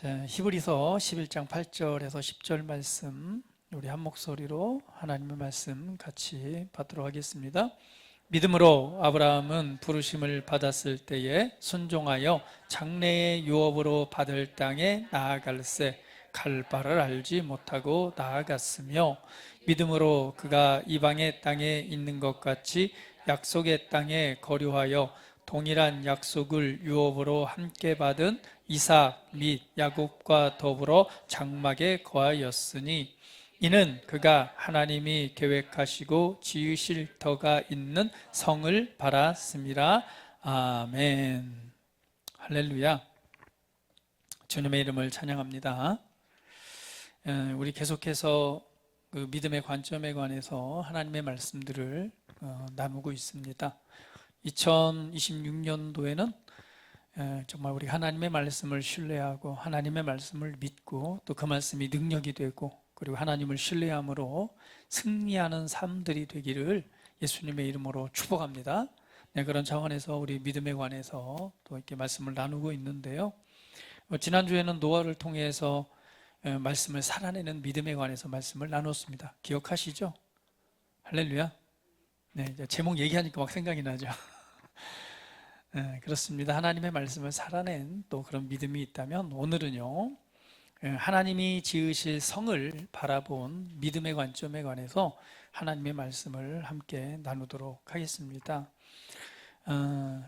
자, 히브리서 11장 8절에서 10절 말씀, 우리 한 목소리로 하나님의 말씀 같이 받도록 하겠습니다. 믿음으로 아브라함은 부르심을 받았을 때에 순종하여 장래의 유업으로 받을 땅에 나아갈새 갈 바를 알지 못하고 나아갔으며, 믿음으로 그가 이방의 땅에 있는 것 같이 약속의 땅에 거류하여 동일한 약속을 유업으로 함께 받은 이삭 및 야곱과 더불어 장막에 거하였으니, 이는 그가 하나님이 계획하시고 지으실 터가 있는 성을 바랐습니다. 아멘. 할렐루야. 주님의 이름을 찬양합니다. 우리 계속해서 그 믿음의 관점에 관해서 하나님의 말씀들을 나누고 있습니다. 2026년도에는 정말 우리 하나님의 말씀을 신뢰하고 하나님의 말씀을 믿고 또 그 말씀이 능력이 되고 그리고 하나님을 신뢰함으로 승리하는 삶들이 되기를 예수님의 이름으로 축복합니다. 네, 그런 차원에서 우리 믿음에 관해서 또 이렇게 말씀을 나누고 있는데요. 지난주에는 노아를 통해서 말씀을 살아내는 믿음에 관해서 말씀을 나눴습니다. 기억하시죠? 할렐루야. 네, 제목 얘기하니까 막 생각이 나죠. 네, 그렇습니다. 하나님의 말씀을 살아낸 또 그런 믿음이 있다면 오늘은요, 하나님이 지으실 성을 바라본 믿음의 관점에 관해서 하나님의 말씀을 함께 나누도록 하겠습니다.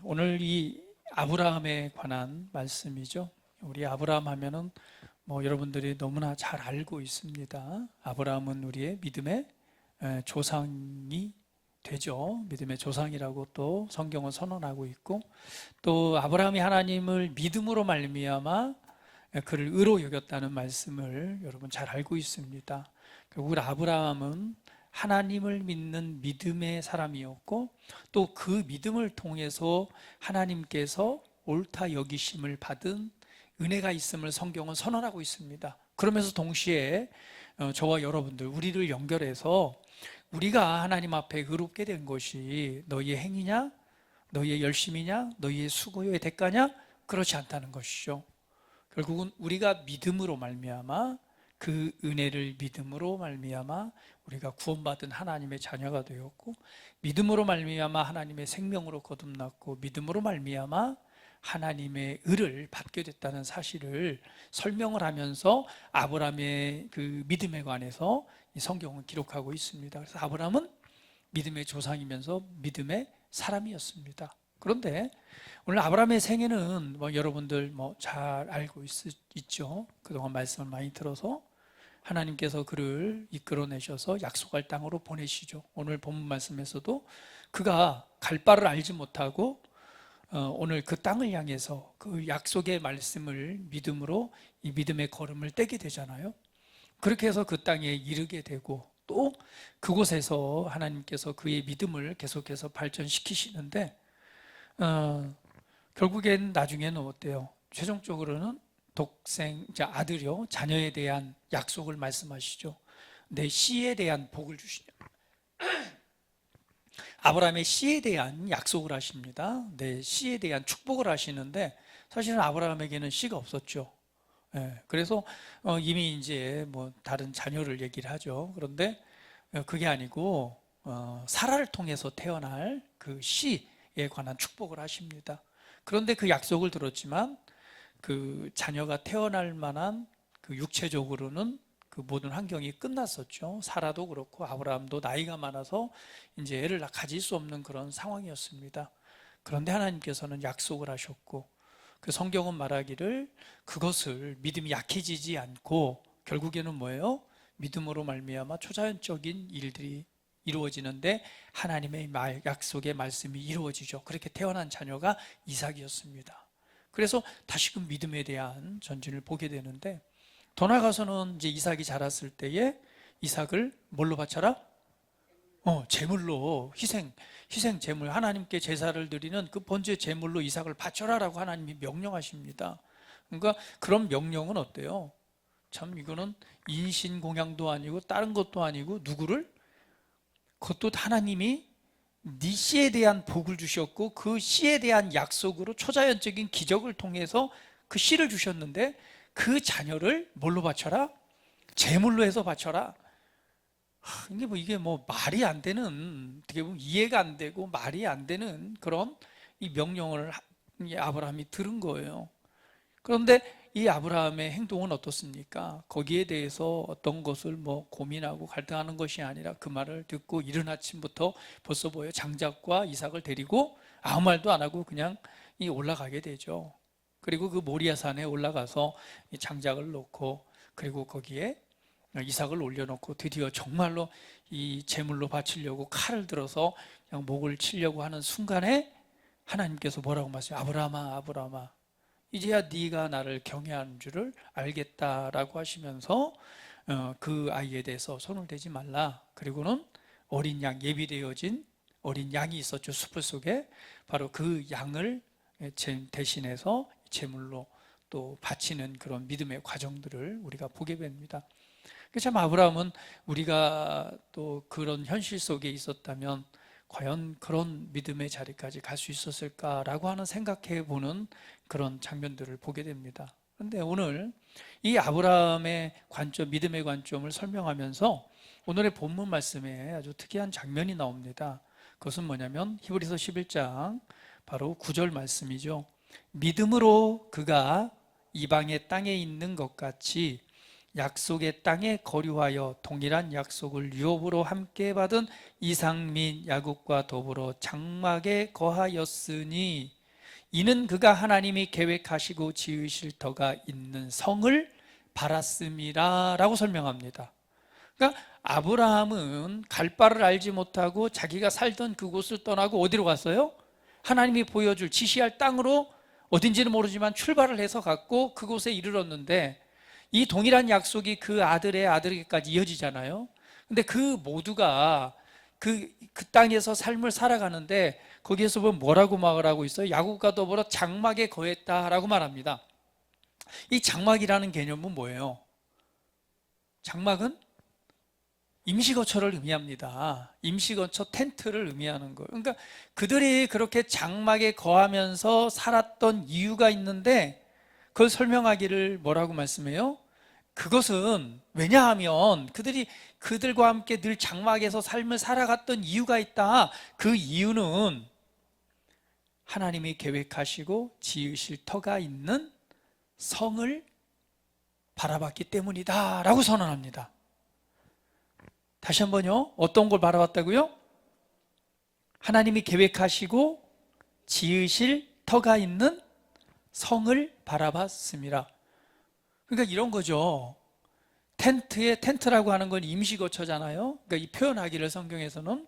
오늘 이 아브라함에 관한 말씀이죠. 우리 아브라함 하면은 여러분들이 너무나 잘 알고 있습니다. 아브라함은 우리의 믿음의 조상이 되죠. 믿음의 조상이라고 또 성경은 선언하고 있고, 또 아브라함이 하나님을 믿음으로 말미암아 그를 의로 여겼다는 말씀을 여러분 잘 알고 있습니다. 결국 아브라함은 하나님을 믿는 믿음의 사람이었고, 또 그 믿음을 통해서 하나님께서 옳다 여기심을 받은 은혜가 있음을 성경은 선언하고 있습니다. 그러면서 동시에 저와 여러분들, 우리를 연결해서 우리가 하나님 앞에 의롭게 된 것이 너희의 행위냐, 너희의 열심이냐, 너희의 수고의 대가냐? 그렇지 않다는 것이죠. 결국은 우리가 믿음으로 말미암아, 그 은혜를 믿음으로 말미암아 우리가 구원받은 하나님의 자녀가 되었고, 믿음으로 말미암아 하나님의 생명으로 거듭났고, 믿음으로 말미암아 하나님의 의를 받게 됐다는 사실을 설명을 하면서 아브라함의 그 믿음에 관해서 이 성경은 기록하고 있습니다. 그래서 아브라함은 믿음의 조상이면서 믿음의 사람이었습니다. 그런데 오늘 아브라함의 생애는 여러분들 잘 알고 있죠. 그동안 말씀을 많이 들어서 하나님께서 그를 이끌어내셔서 약속할 땅으로 보내시죠. 오늘 본문 말씀에서도 그가 갈 바를 알지 못하고 오늘 그 땅을 향해서 그 약속의 말씀을 믿음으로 이 믿음의 걸음을 떼게 되잖아요. 그렇게 해서 그 땅에 이르게 되고, 또 그곳에서 하나님께서 그의 믿음을 계속해서 발전시키시는데 결국엔 나중에는 어때요? 최종적으로는 독생자 아들이요, 자녀에 대한 약속을 말씀하시죠. 내 씨에 대한 복을 주시냐. 아브라함의 씨에 대한 약속을 하십니다. 내 씨에 대한 축복을 하시는데, 사실은 아브라함에게는 씨가 없었죠. 그래서 이미 이제 다른 자녀를 얘기를 하죠. 그런데 그게 아니고 사라를 통해서 태어날 그 씨에 관한 축복을 하십니다. 그런데 그 약속을 들었지만 그 자녀가 태어날 만한 그 육체적으로는 그 모든 환경이 끝났었죠. 사라도 그렇고 아브라함도 나이가 많아서 이제 애를 가질 수 없는 그런 상황이었습니다. 그런데 하나님께서는 약속을 하셨고, 그 성경은 말하기를 그것을 믿음이 약해지지 않고 결국에는 뭐예요? 믿음으로 말미암아 초자연적인 일들이 이루어지는데 하나님의 약속의 말씀이 이루어지죠. 그렇게 태어난 자녀가 이삭이었습니다. 그래서 다시금 믿음에 대한 전진을 보게 되는데, 더 나아가서는 이제 이삭이 자랐을 때에 이삭을 뭘로 바쳐라? 제물로, 희생 제물, 하나님께 제사를 드리는 그 번제 제물로 이삭을 바쳐라라고 하나님이 명령하십니다. 그러니까 그런 명령은 어때요? 참 이거는 인신공양도 아니고 다른 것도 아니고 누구를? 그것도 하나님이 네 씨에 대한 복을 주셨고 그 씨에 대한 약속으로 초자연적인 기적을 통해서 그 씨를 주셨는데, 그 자녀를 뭘로 바쳐라? 제물로 해서 바쳐라. 이게 뭐 말이 안 되는, 어떻게 보면 이해가 안 되고 말이 안 되는 그런 이 명령을 이 아브라함이 들은 거예요. 그런데 이 아브라함의 행동은 어떻습니까? 거기에 대해서 어떤 것을 뭐 고민하고 갈등하는 것이 아니라 그 말을 듣고 이른 아침부터 벌써 보여 장작과 이삭을 데리고 아무 말도 안 하고 그냥 올라가게 되죠. 그리고 그 모리아산에 올라가서 이 장작을 놓고, 그리고 거기에 이삭을 올려놓고 드디어 정말로 이 제물로 바치려고 칼을 들어서 그냥 목을 치려고 하는 순간에 하나님께서 뭐라고 말씀하세요? 아브라함아, 아브라함아, 이제야 네가 나를 경외하는 줄을 알겠다라고 하시면서 그 아이에 대해서 손을 대지 말라. 그리고는 어린 양, 예비되어진 어린 양이 있었죠. 숲을 속에. 바로 그 양을 대신해서 제물로 또 바치는 그런 믿음의 과정들을 우리가 보게 됩니다. 참 아브라함은 우리가 또 그런 현실 속에 있었다면 과연 그런 믿음의 자리까지 갈 수 있었을까라고 하는 생각해 보는 그런 장면들을 보게 됩니다. 그런데 오늘 이 아브라함의 관점, 믿음의 관점을 설명하면서 오늘의 본문 말씀에 아주 특이한 장면이 나옵니다. 그것은 뭐냐면 히브리서 11장 바로 9절 말씀이죠. 믿음으로 그가 이방의 땅에 있는 것 같이 약속의 땅에 거류하여 동일한 약속을 유업으로 함께 받은 이삭 및 야곱과 더불어 장막에 거하였으니 이는 그가 하나님이 계획하시고 지으실 터가 있는 성을 바랐음이라 라고 설명합니다. 그러니까 아브라함은 갈 바를 알지 못하고 자기가 살던 그곳을 떠나고 어디로 갔어요? 하나님이 보여줄 지시할 땅으로 어딘지는 모르지만 출발을 해서 갔고 그곳에 이르렀는데 이 동일한 약속이 그 아들의 아들에게까지 이어지잖아요. 근데 그 모두가 그 땅에서 삶을 살아가는데 거기에서 보면 뭐라고 말을 하고 있어요? 야곱과 더불어 장막에 거했다라고 말합니다. 이 장막이라는 개념은 뭐예요? 장막은 임시거처를 의미합니다. 임시거처 텐트를 의미하는 거예요. 그러니까 그들이 그렇게 장막에 거하면서 살았던 이유가 있는데 그걸 설명하기를 뭐라고 말씀해요? 그것은 왜냐하면 그들이 그들과 함께 늘 장막에서 삶을 살아갔던 이유가 있다. 그 이유는 하나님이 계획하시고 지으실 터가 있는 성을 바라봤기 때문이다 라고 선언합니다. 다시 한번요. 어떤 걸 바라봤다고요? 하나님이 계획하시고 지으실 터가 있는 성을 바라봤습니다. 그러니까 이런 거죠. 텐트라고 하는 건 임시거처잖아요. 그러니까 이 표현하기를 성경에서는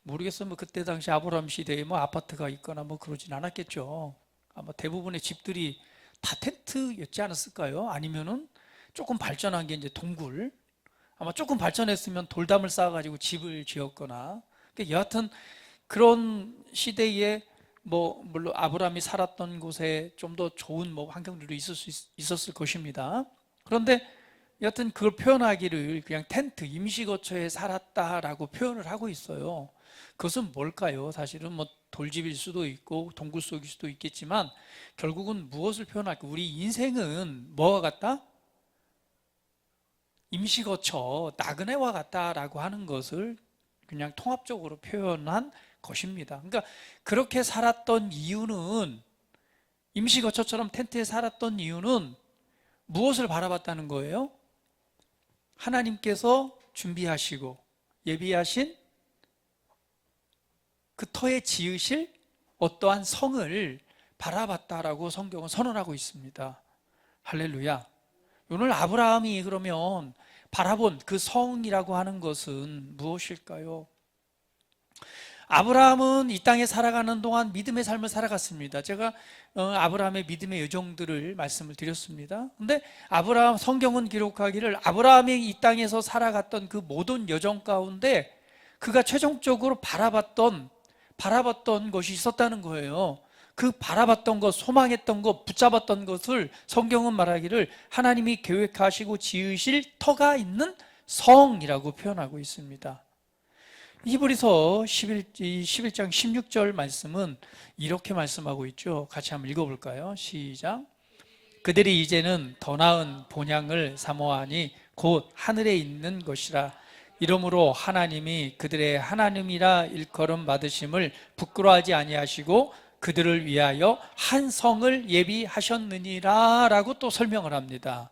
모르겠어요. 뭐 그때 당시 아브라함 시대에 뭐 아파트가 있거나 뭐 그러진 않았겠죠. 아마 대부분의 집들이 다 텐트였지 않았을까요? 아니면은 조금 발전한 게 이제 동굴. 아마 조금 발전했으면 돌담을 쌓아가지고 집을 지었거나. 그러니까 여하튼 그런 시대에 뭐 물론 아브라함이 살았던 곳에 좀 더 좋은 뭐 환경들도 있었을 것입니다. 그런데 여하튼 그걸 표현하기를 그냥 텐트, 임시거처에 살았다라고 표현을 하고 있어요. 그것은 뭘까요? 사실은 뭐 돌집일 수도 있고 동굴 속일 수도 있겠지만 결국은 무엇을 표현할까? 우리 인생은 뭐와 같다? 임시거처, 나그네와 같다라고 하는 것을 그냥 통합적으로 표현한 것입니다. 그러니까 그렇게 살았던 이유는, 임시거처처럼 텐트에 살았던 이유는 무엇을 바라봤다는 거예요? 하나님께서 준비하시고 예비하신 그 터에 지으실 어떠한 성을 바라봤다라고 성경은 선언하고 있습니다. 할렐루야. 오늘 아브라함이 그러면 바라본 그 성이라고 하는 것은 무엇일까요? 아브라함은 이 땅에 살아가는 동안 믿음의 삶을 살아갔습니다. 제가 아브라함의 믿음의 여정들을 말씀을 드렸습니다. 근데 아브라함, 성경은 기록하기를 아브라함이 이 땅에서 살아갔던 그 모든 여정 가운데 그가 최종적으로 바라봤던 것이 있었다는 거예요. 그 바라봤던 것, 소망했던 것, 붙잡았던 것을 성경은 말하기를 하나님이 계획하시고 지으실 터가 있는 성이라고 표현하고 있습니다. 히브리서 11장 16절 말씀은 이렇게 말씀하고 있죠. 같이 한번 읽어볼까요? 시작. 그들이 이제는 더 나은 본향을 사모하니 곧 하늘에 있는 것이라. 이러므로 하나님이 그들의 하나님이라 일컬음 받으심을 부끄러워하지 아니하시고 그들을 위하여 한 성을 예비하셨느니라 라고 또 설명을 합니다.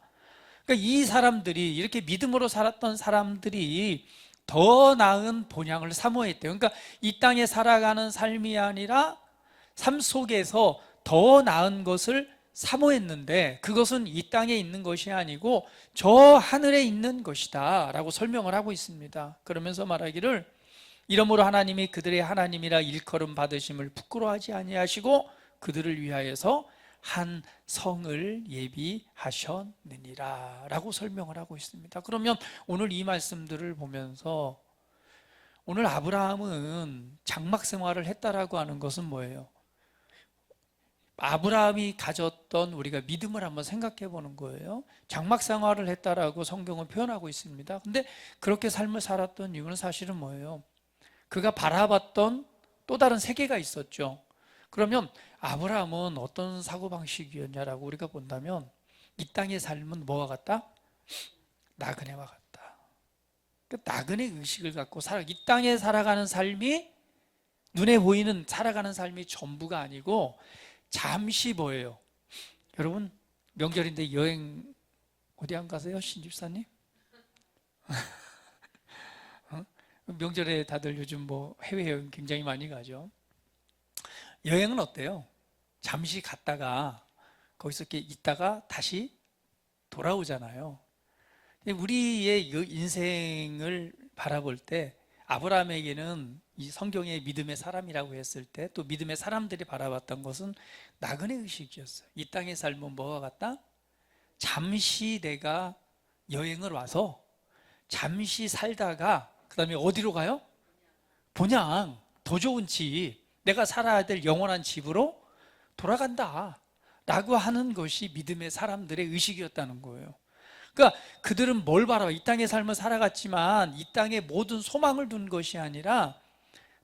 그러니까 이 사람들이, 이렇게 믿음으로 살았던 사람들이 더 나은 본향을 사모했대요. 그러니까 이 땅에 살아가는 삶이 아니라 삶 속에서 더 나은 것을 사모했는데, 그것은 이 땅에 있는 것이 아니고 저 하늘에 있는 것이다 라고 설명을 하고 있습니다. 그러면서 말하기를, 이러므로 하나님이 그들의 하나님이라 일컬음 받으심을 부끄러워하지 아니하시고 그들을 위하여서 한 성을 예비하셨느니라 라고 설명을 하고 있습니다. 그러면 오늘 이 말씀들을 보면서, 오늘 아브라함은 장막 생활을 했다라고 하는 것은 뭐예요? 아브라함이 가졌던 우리가 믿음을 한번 생각해 보는 거예요. 장막 생활을 했다라고 성경은 표현하고 있습니다. 근데 그렇게 삶을 살았던 이유는 사실은 뭐예요? 그가 바라봤던 또 다른 세계가 있었죠. 그러면 아브라함은 어떤 사고방식이었냐라고 우리가 본다면, 이 땅의 삶은 뭐와 같다? 나그네와 같다. 나그네 의식을 갖고 이 땅에 살아가는 삶이, 눈에 보이는 살아가는 삶이 전부가 아니고 잠시 뭐예요? 여러분, 명절인데 여행 어디 안 가세요? 신집사님? 명절에 다들 요즘 뭐 해외여행 굉장히 많이 가죠. 여행은 어때요? 잠시 갔다가 거기서 이렇게 있다가 다시 돌아오잖아요. 우리의 인생을 바라볼 때 아브라함에게는 이 성경의 믿음의 사람이라고 했을 때, 또 믿음의 사람들이 바라봤던 것은 나그네 의식이었어요. 이 땅의 삶은 뭐와 같다? 잠시 내가 여행을 와서 잠시 살다가 그 다음에 어디로 가요? 본향, 더 좋은 집, 내가 살아야 될 영원한 집으로 돌아간다 라고 하는 것이 믿음의 사람들의 의식이었다는 거예요. 그러니까 그들은 뭘 바라봐? 이 땅의 삶을 살아갔지만 이 땅에 모든 소망을 둔 것이 아니라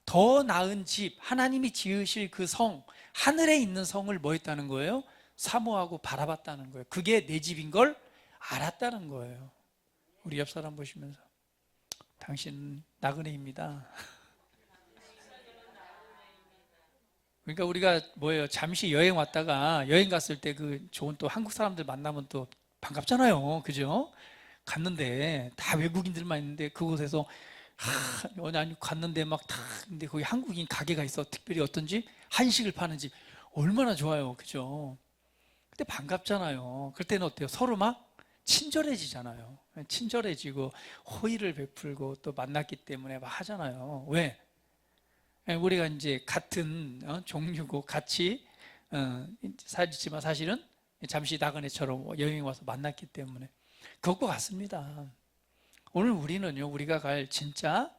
더 나은 집, 하나님이 지으실 그 성, 하늘에 있는 성을 뭐 했다는 거예요? 사모하고 바라봤다는 거예요. 그게 내 집인 걸 알았다는 거예요. 우리 옆 사람 보시면서, 당신 나그네입니다. 그러니까 우리가 뭐예요? 잠시 여행 왔다가, 여행 갔을 때 그 좋은 또 한국 사람들 만나면 또 반갑잖아요. 그죠? 갔는데 다 외국인들만 있는데 그곳에서 아니 갔는데 막 다, 근데 거기 한국인 가게가 있어. 특별히 어떤지 한식을 파는 집. 얼마나 좋아요. 그죠? 근데 반갑잖아요. 그럴 때는 어때요? 서로 막 친절해지잖아요. 친절해지고 호의를 베풀고 또 만났기 때문에 막 하잖아요. 왜? 우리가 이제 같은 종류고 같이 살지만 사실은 잠시 나그네처럼 여행 와서 만났기 때문에 그것과 같습니다. 오늘 우리는요, 우리가 갈 진짜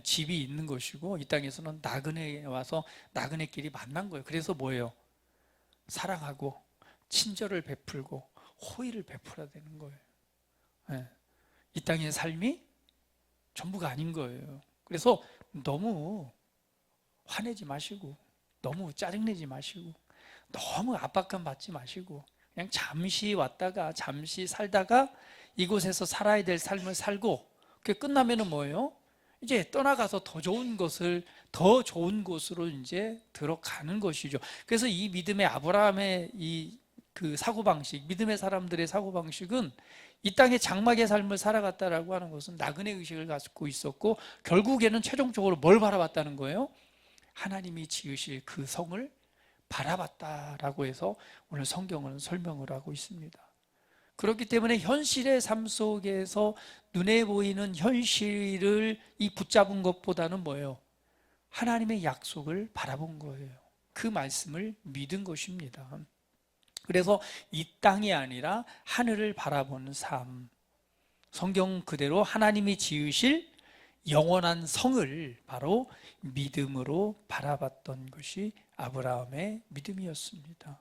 집이 있는 것이고, 이 땅에서는 나그네에 와서 나그네끼리 만난 거예요. 그래서 뭐예요? 사랑하고 친절을 베풀고 호의를 베풀어야 되는 거예요. 이 땅의 삶이 전부가 아닌 거예요. 그래서 너무 화내지 마시고, 너무 짜증내지 마시고, 너무 압박감 받지 마시고, 그냥 잠시 왔다가 잠시 살다가 이곳에서 살아야 될 삶을 살고, 그게 끝나면은 뭐예요? 이제 떠나가서 더 좋은 곳으로 이제 들어가는 것이죠. 그래서 이 믿음의 아브라함의 이 그 사고방식, 믿음의 사람들의 사고방식은 이 땅의 장막의 삶을 살아갔다라고 하는 것은 나그네 의식을 갖고 있었고, 결국에는 최종적으로 뭘 바라봤다는 거예요? 하나님이 지으실 그 성을 바라봤다라고 해서 오늘 성경은 설명을 하고 있습니다. 그렇기 때문에 현실의 삶 속에서 눈에 보이는 현실을 붙잡은 것보다는 뭐예요? 하나님의 약속을 바라본 거예요. 그 말씀을 믿은 것입니다. 그래서 이 땅이 아니라 하늘을 바라보는 삶, 성경 그대로 하나님이 지으실 영원한 성을 바로 믿음으로 바라봤던 것이 아브라함의 믿음이었습니다.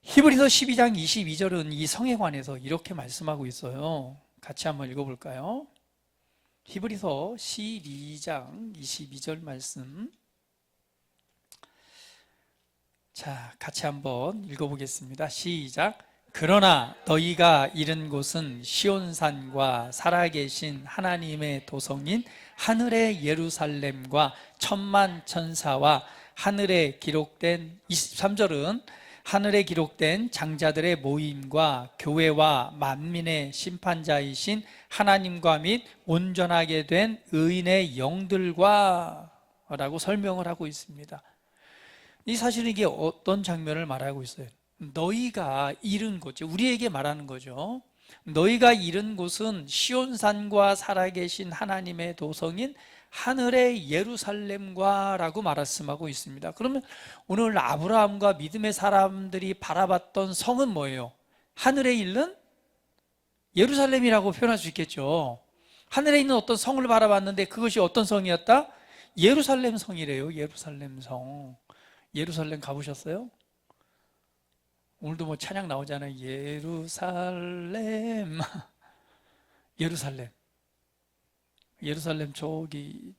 히브리서 12장 22절은 이 성에 관해서 이렇게 말씀하고 있어요. 같이 한번 읽어볼까요? 히브리서 12장 22절 말씀. 자, 같이 한번 읽어보겠습니다. 시작. 그러나 너희가 이른 곳은 시온산과 살아계신 하나님의 도성인 하늘의 예루살렘과 천만 천사와 하늘에 기록된 23절은 하늘에 기록된 장자들의 모임과 교회와 만민의 심판자이신 하나님과 및 온전하게 된 의인의 영들과 라고 설명을 하고 있습니다. 이 사실은 이게 어떤 장면을 말하고 있어요? 너희가 이른 곳, 우리에게 말하는 거죠. 너희가 이른 곳은 시온산과 살아계신 하나님의 도성인 하늘의 예루살렘과 라고 말씀하고 있습니다. 그러면 오늘 아브라함과 믿음의 사람들이 바라봤던 성은 뭐예요? 하늘에 있는 예루살렘이라고 표현할 수 있겠죠. 하늘에 있는 어떤 성을 바라봤는데 그것이 어떤 성이었다? 예루살렘 성이래요. 예루살렘 성. 예루살렘 가보셨어요? 오늘도 뭐 찬양 나오잖아요. 예루살렘. 예루살렘. 예루살렘 저기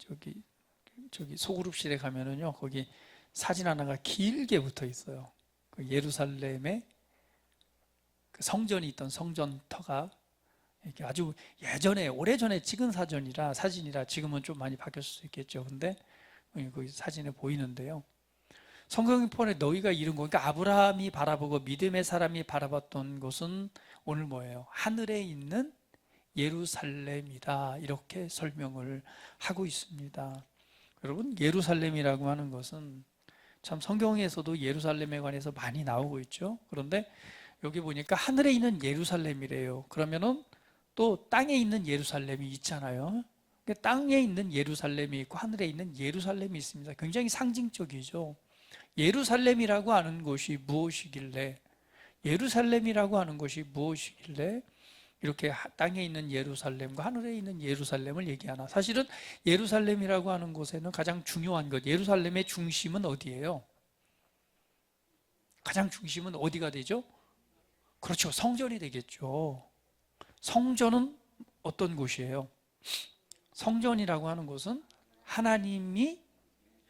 소그룹실에 가면은요, 거기 사진 하나가 길게 붙어 있어요. 그 예루살렘에 그 성전이 있던 성전터가 이렇게 아주 예전에 오래전에 찍은 사진이라 지금은 좀 많이 바뀌었을 수 있겠죠. 근데 그 사진에 보이는데요. 성경이 포함해 너희가 이룬 거, 그러니까 아브라함이 바라보고 믿음의 사람이 바라봤던 곳은 오늘 뭐예요? 하늘에 있는 예루살렘이다, 이렇게 설명을 하고 있습니다. 여러분, 예루살렘이라고 하는 것은 참 성경에서도 예루살렘에 관해서 많이 나오고 있죠. 그런데 여기 보니까 하늘에 있는 예루살렘이래요. 그러면은 또 땅에 있는 예루살렘이 있잖아요. 땅에 있는 예루살렘이 있고 하늘에 있는 예루살렘이 있습니다. 굉장히 상징적이죠. 예루살렘이라고 하는 곳이 무엇이길래, 예루살렘이라고 하는 것이 무엇이길래 이렇게 땅에 있는 예루살렘과 하늘에 있는 예루살렘을 얘기하나? 사실은 예루살렘이라고 하는 곳에는 가장 중요한 것, 예루살렘의 중심은 어디예요? 가장 중심은 어디가 되죠? 그렇죠, 성전이 되겠죠. 성전은 어떤 곳이에요? 성전이라고 하는 곳은 하나님이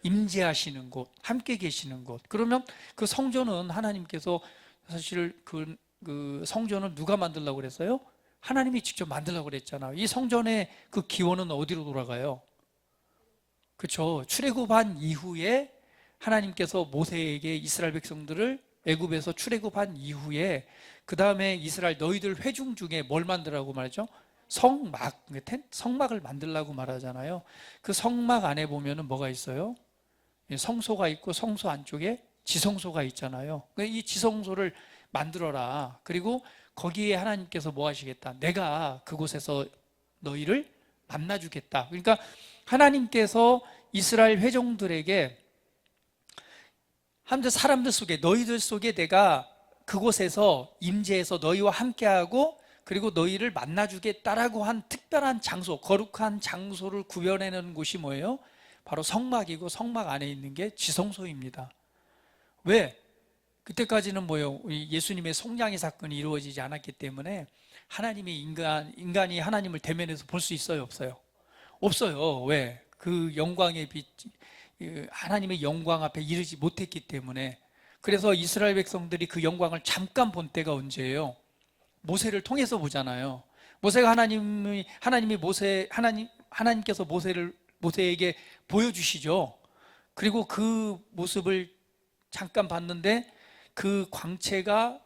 임재하시는 곳, 함께 계시는 곳. 그러면 그 성전은 하나님께서 사실 그 성전을 누가 만들려고 그랬어요? 하나님이 직접 만들려고 그랬잖아요. 이 성전의 그 기원은 어디로 돌아가요? 그렇죠. 출애굽한 이후에 하나님께서 모세에게 이스라엘 백성들을 애굽에서 출애굽한 이후에 그 다음에 이스라엘 너희들 회중 중에 뭘 만들라고 말하죠? 성막을 만들라고 말하잖아요. 그 성막 안에 보면은 뭐가 있어요? 성소가 있고 성소 안쪽에 지성소가 있잖아요. 이 지성소를 만들어라. 그리고 거기에 하나님께서 뭐 하시겠다? 내가 그곳에서 너희를 만나주겠다. 그러니까 하나님께서 이스라엘 회종들에게 사람들 속에, 너희들 속에 내가 그곳에서 임재해서 너희와 함께하고 그리고 너희를 만나주겠다라고 한 특별한 장소, 거룩한 장소를 구별해내는 곳이 뭐예요? 바로 성막이고, 성막 안에 있는 게 지성소입니다. 왜? 그때까지는 뭐예요? 예수님의 속량의 사건이 이루어지지 않았기 때문에 하나님이 인간이 하나님을 대면해서 볼 수 있어요, 없어요? 없어요. 왜? 그 영광의 빛, 하나님의 영광 앞에 이르지 못했기 때문에. 그래서 이스라엘 백성들이 그 영광을 잠깐 본 때가 언제예요? 모세를 통해서 보잖아요. 모세가 하나님께서 모세에게 보여주시죠. 그리고 그 모습을 잠깐 봤는데 그 광채가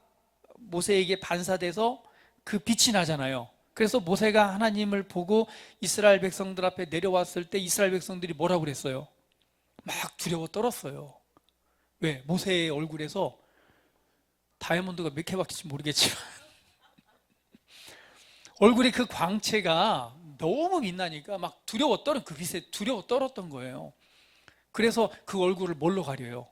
모세에게 반사돼서 그 빛이 나잖아요. 그래서 모세가 하나님을 보고 이스라엘 백성들 앞에 내려왔을 때 이스라엘 백성들이 뭐라고 그랬어요? 막 두려워 떨었어요. 왜? 모세의 얼굴에서 다이아몬드가 몇 개 박힐지 모르겠지만 얼굴에 그 광채가 너무 빛나니까 막 그 빛에 두려워 떨었던 거예요. 그래서 그 얼굴을 뭘로 가려요?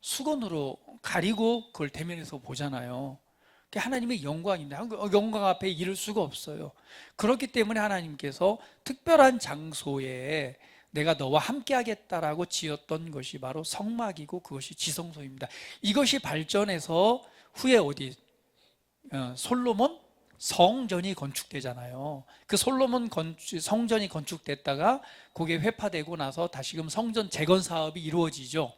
수건으로 가리고 그걸 대면해서 보잖아요. 그게 하나님의 영광인데 영광 앞에 이를 수가 없어요. 그렇기 때문에 하나님께서 특별한 장소에 내가 너와 함께 하겠다라고 지었던 것이 바로 성막이고 그것이 지성소입니다. 이것이 발전해서 후에 솔로몬 성전이 건축되잖아요. 그 솔로몬 성전이 건축됐다가 그게 회파되고 나서 다시금 성전 재건 사업이 이루어지죠.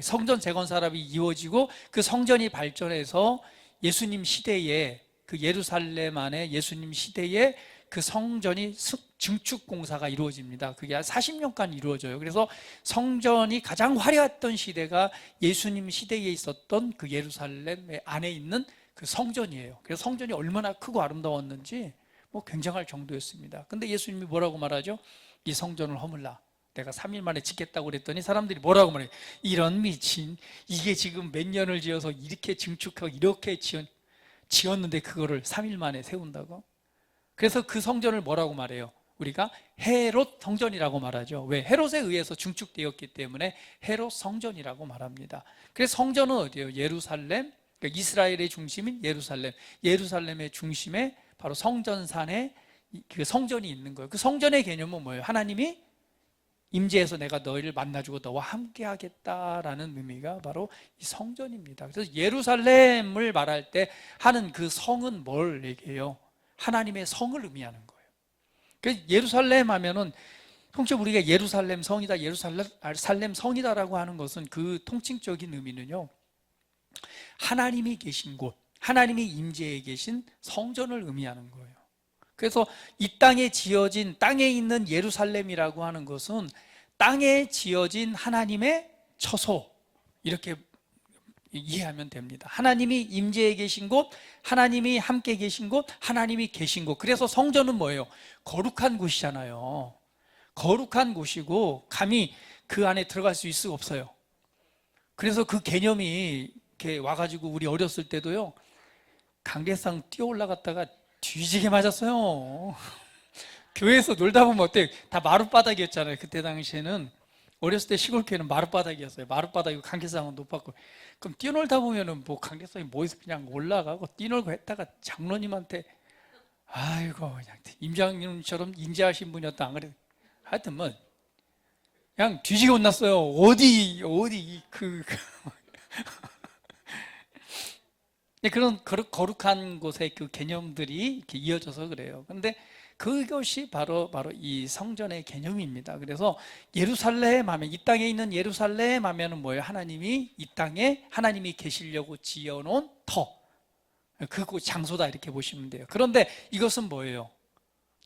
성전 재건 사업이 이루어지고 그 성전이 발전해서 예수님 시대에 그 예루살렘 안에 예수님 시대에 그 성전이 증축 공사가 이루어집니다. 그게 한 40년간 이루어져요. 그래서 성전이 가장 화려했던 시대가 예수님 시대에 있었던 그 예루살렘 안에 있는 그 성전이에요. 그래서 성전이 얼마나 크고 아름다웠는지 뭐 굉장할 정도였습니다. 근데 예수님이 뭐라고 말하죠? 이 성전을 허물라. 내가 3일 만에 짓겠다고 그랬더니 사람들이 뭐라고 말해요? 이런 미친, 이게 지금 몇 년을 지어서 이렇게 증축하고 이렇게 지었는데 그거를 3일 만에 세운다고? 그래서 그 성전을 뭐라고 말해요? 우리가 헤롯 성전이라고 말하죠. 왜? 헤롯에 의해서 증축되었기 때문에 헤롯 성전이라고 말합니다. 그래서 성전은 어디예요? 예루살렘, 그러니까 이스라엘의 중심인 예루살렘, 예루살렘의 중심에 바로 성전산에 그 성전이 있는 거예요. 그 성전의 개념은 뭐예요? 하나님이 임재해서 내가 너희를 만나주고 너와 함께 하겠다라는 의미가 바로 이 성전입니다. 그래서 예루살렘을 말할 때 하는 그 성은 뭘 얘기해요? 하나님의 성을 의미하는 거예요. 그래서 예루살렘 하면은 통째로 우리가 예루살렘 성이다, 예루살렘 성이다라고 하는 것은 그 통칭적인 의미는요, 하나님이 계신 곳, 하나님이 임재해 계신 성전을 의미하는 거예요. 그래서 이 땅에 지어진, 땅에 있는 예루살렘이라고 하는 것은 땅에 지어진 하나님의 처소, 이렇게 이해하면 됩니다. 하나님이 임재해 계신 곳, 하나님이 함께 계신 곳, 하나님이 계신 곳. 그래서 성전은 뭐예요? 거룩한 곳이잖아요. 거룩한 곳이고 감히 그 안에 들어갈 수 있을 수가 없어요. 그래서 그 개념이 이렇게 와가지고 우리 어렸을 때도요, 강대상 뛰어 올라갔다가 뒤지게 맞았어요. 교회에서 놀다 보면 어때요? 다 마룻바닥이었잖아요. 그때 당시에는 어렸을 때 시골 교회는 마룻바닥이었어요. 마룻바닥이고 강대상은 높았고. 그럼 뛰어놀다 보면은 뭐 강대상이 뭐에서 그냥 올라가고 뛰놀고 했다가 장로님한테 아이고 그냥 임장님처럼 인자하신 분이었다 안 그래도 하여튼 뭐 그냥 뒤지게 혼났어요. 어디 그런 거룩한 곳의 그 개념들이 이렇게 이어져서 그래요. 근데 그것이 바로 이 성전의 개념입니다. 그래서 예루살렘 하면, 이 땅에 있는 예루살렘 하면은 뭐예요? 하나님이 이 땅에 하나님이 계시려고 지어놓은 터, 그 장소다 이렇게 보시면 돼요. 그런데 이것은 뭐예요?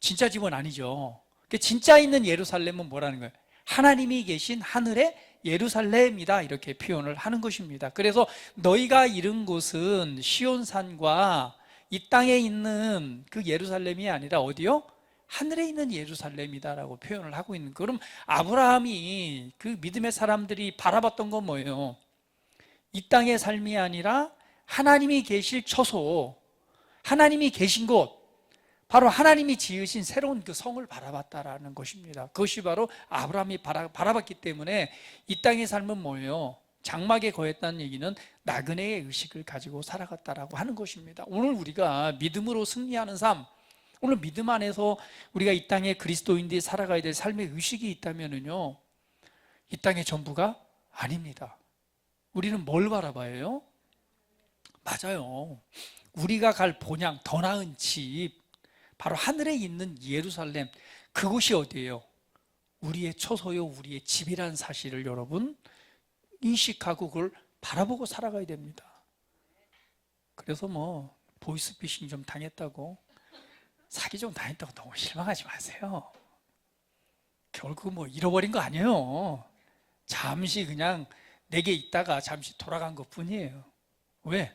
진짜 집은 아니죠. 진짜 있는 예루살렘은 뭐라는 거예요? 하나님이 계신 하늘의 예루살렘이다 이렇게 표현을 하는 것입니다. 그래서 너희가 이른 곳은 시온산과 이 땅에 있는 그 예루살렘이 아니라 어디요? 하늘에 있는 예루살렘이다라고 표현을 하고 있는. 그럼 아브라함이 그 믿음의 사람들이 바라봤던 건 뭐예요? 이 땅의 삶이 아니라 하나님이 계실 처소, 하나님이 계신 곳, 바로 하나님이 지으신 새로운 그 성을 바라봤다라는 것입니다. 그것이 바로 아브라함이 바라봤기 때문에 이 땅의 삶은 뭐예요? 장막에 거했다는 얘기는 나그네의 의식을 가지고 살아갔다라고 하는 것입니다. 오늘 우리가 믿음으로 승리하는 삶, 오늘 믿음 안에서 우리가 이 땅에 그리스도인들이 살아가야 될 삶의 의식이 있다면요, 이 땅의 전부가 아닙니다. 우리는 뭘 바라봐야 해요? 맞아요. 우리가 갈 본향, 더 나은 집, 바로 하늘에 있는 예루살렘, 그곳이 어디예요? 우리의 처소요, 우리의 집이라는 사실을 여러분 인식하고 그걸 바라보고 살아가야 됩니다. 그래서 뭐 보이스피싱 좀 당했다고, 사기 좀 당했다고 너무 실망하지 마세요. 결국 뭐 잃어버린 거 아니에요. 잠시 그냥 내게 있다가 잠시 돌아간 것 뿐이에요. 왜?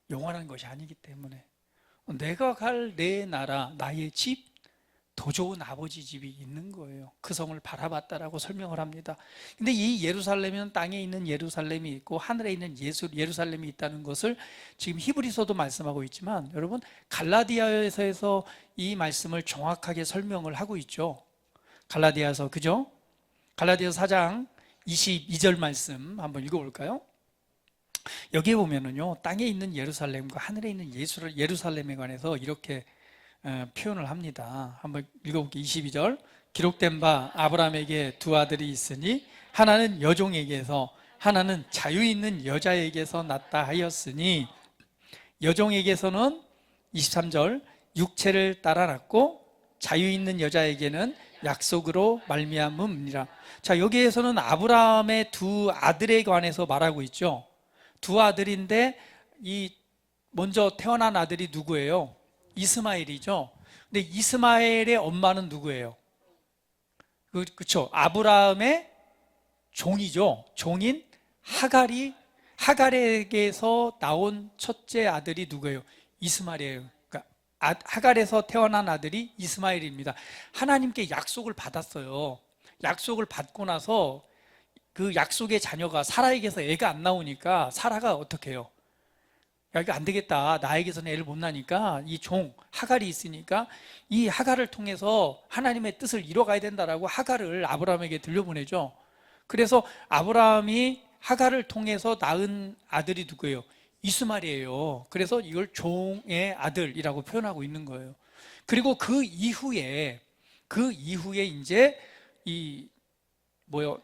영원한 것이 아니기 때문에. 내가 갈 내 나라, 나의 집, 더 좋은 아버지 집이 있는 거예요. 그 성을 바라봤다라고 설명을 합니다. 근데 이 예루살렘은 땅에 있는 예루살렘이 있고 하늘에 있는 예루살렘이 있다는 것을 지금 히브리서도 말씀하고 있지만, 여러분 갈라디아서에서 이 말씀을 정확하게 설명을 하고 있죠. 갈라디아서, 그죠? 갈라디아서 4장 22절 말씀 한번 읽어볼까요? 여기에 보면은요, 땅에 있는 예루살렘과 하늘에 있는 예루살렘에 관해서 이렇게 표현을 합니다. 한번 읽어볼게요. 22절. 기록된 바 아브라함에게 두 아들이 있으니 하나는 여종에게서 하나는 자유 있는 여자에게서 났다 하였으니, 여종에게서는 23절 육체를 따라 났고 자유 있는 여자에게는 약속으로 말미암음이라. 자, 여기에서는 아브라함의 두 아들에 관해서 말하고 있죠. 두 아들인데 이 먼저 태어난 아들이 누구예요? 이스마엘이죠. 근데 이스마엘의 엄마는 누구예요? 그렇죠. 아브라함의 종이죠. 종인 하갈에게서 나온 첫째 아들이 누구예요? 이스마엘이에요. 그러니까 하갈에서 태어난 아들이 이스마엘입니다. 하나님께 약속을 받았어요. 약속을 받고 나서 그 약속의 자녀가 사라에게서 애가 안 나오니까 사라가 어떻게 해요? 야, 이거 안 되겠다. 나에게서는 애를 못 나니까 이 종 하갈이 있으니까 이 하갈을 통해서 하나님의 뜻을 이뤄가야 된다라고 하갈을 아브라함에게 들려보내죠. 그래서 아브라함이 하갈을 통해서 낳은 아들이 누구예요? 이스마엘이에요. 그래서 이걸 종의 아들이라고 표현하고 있는 거예요. 그리고 그 이후에 이제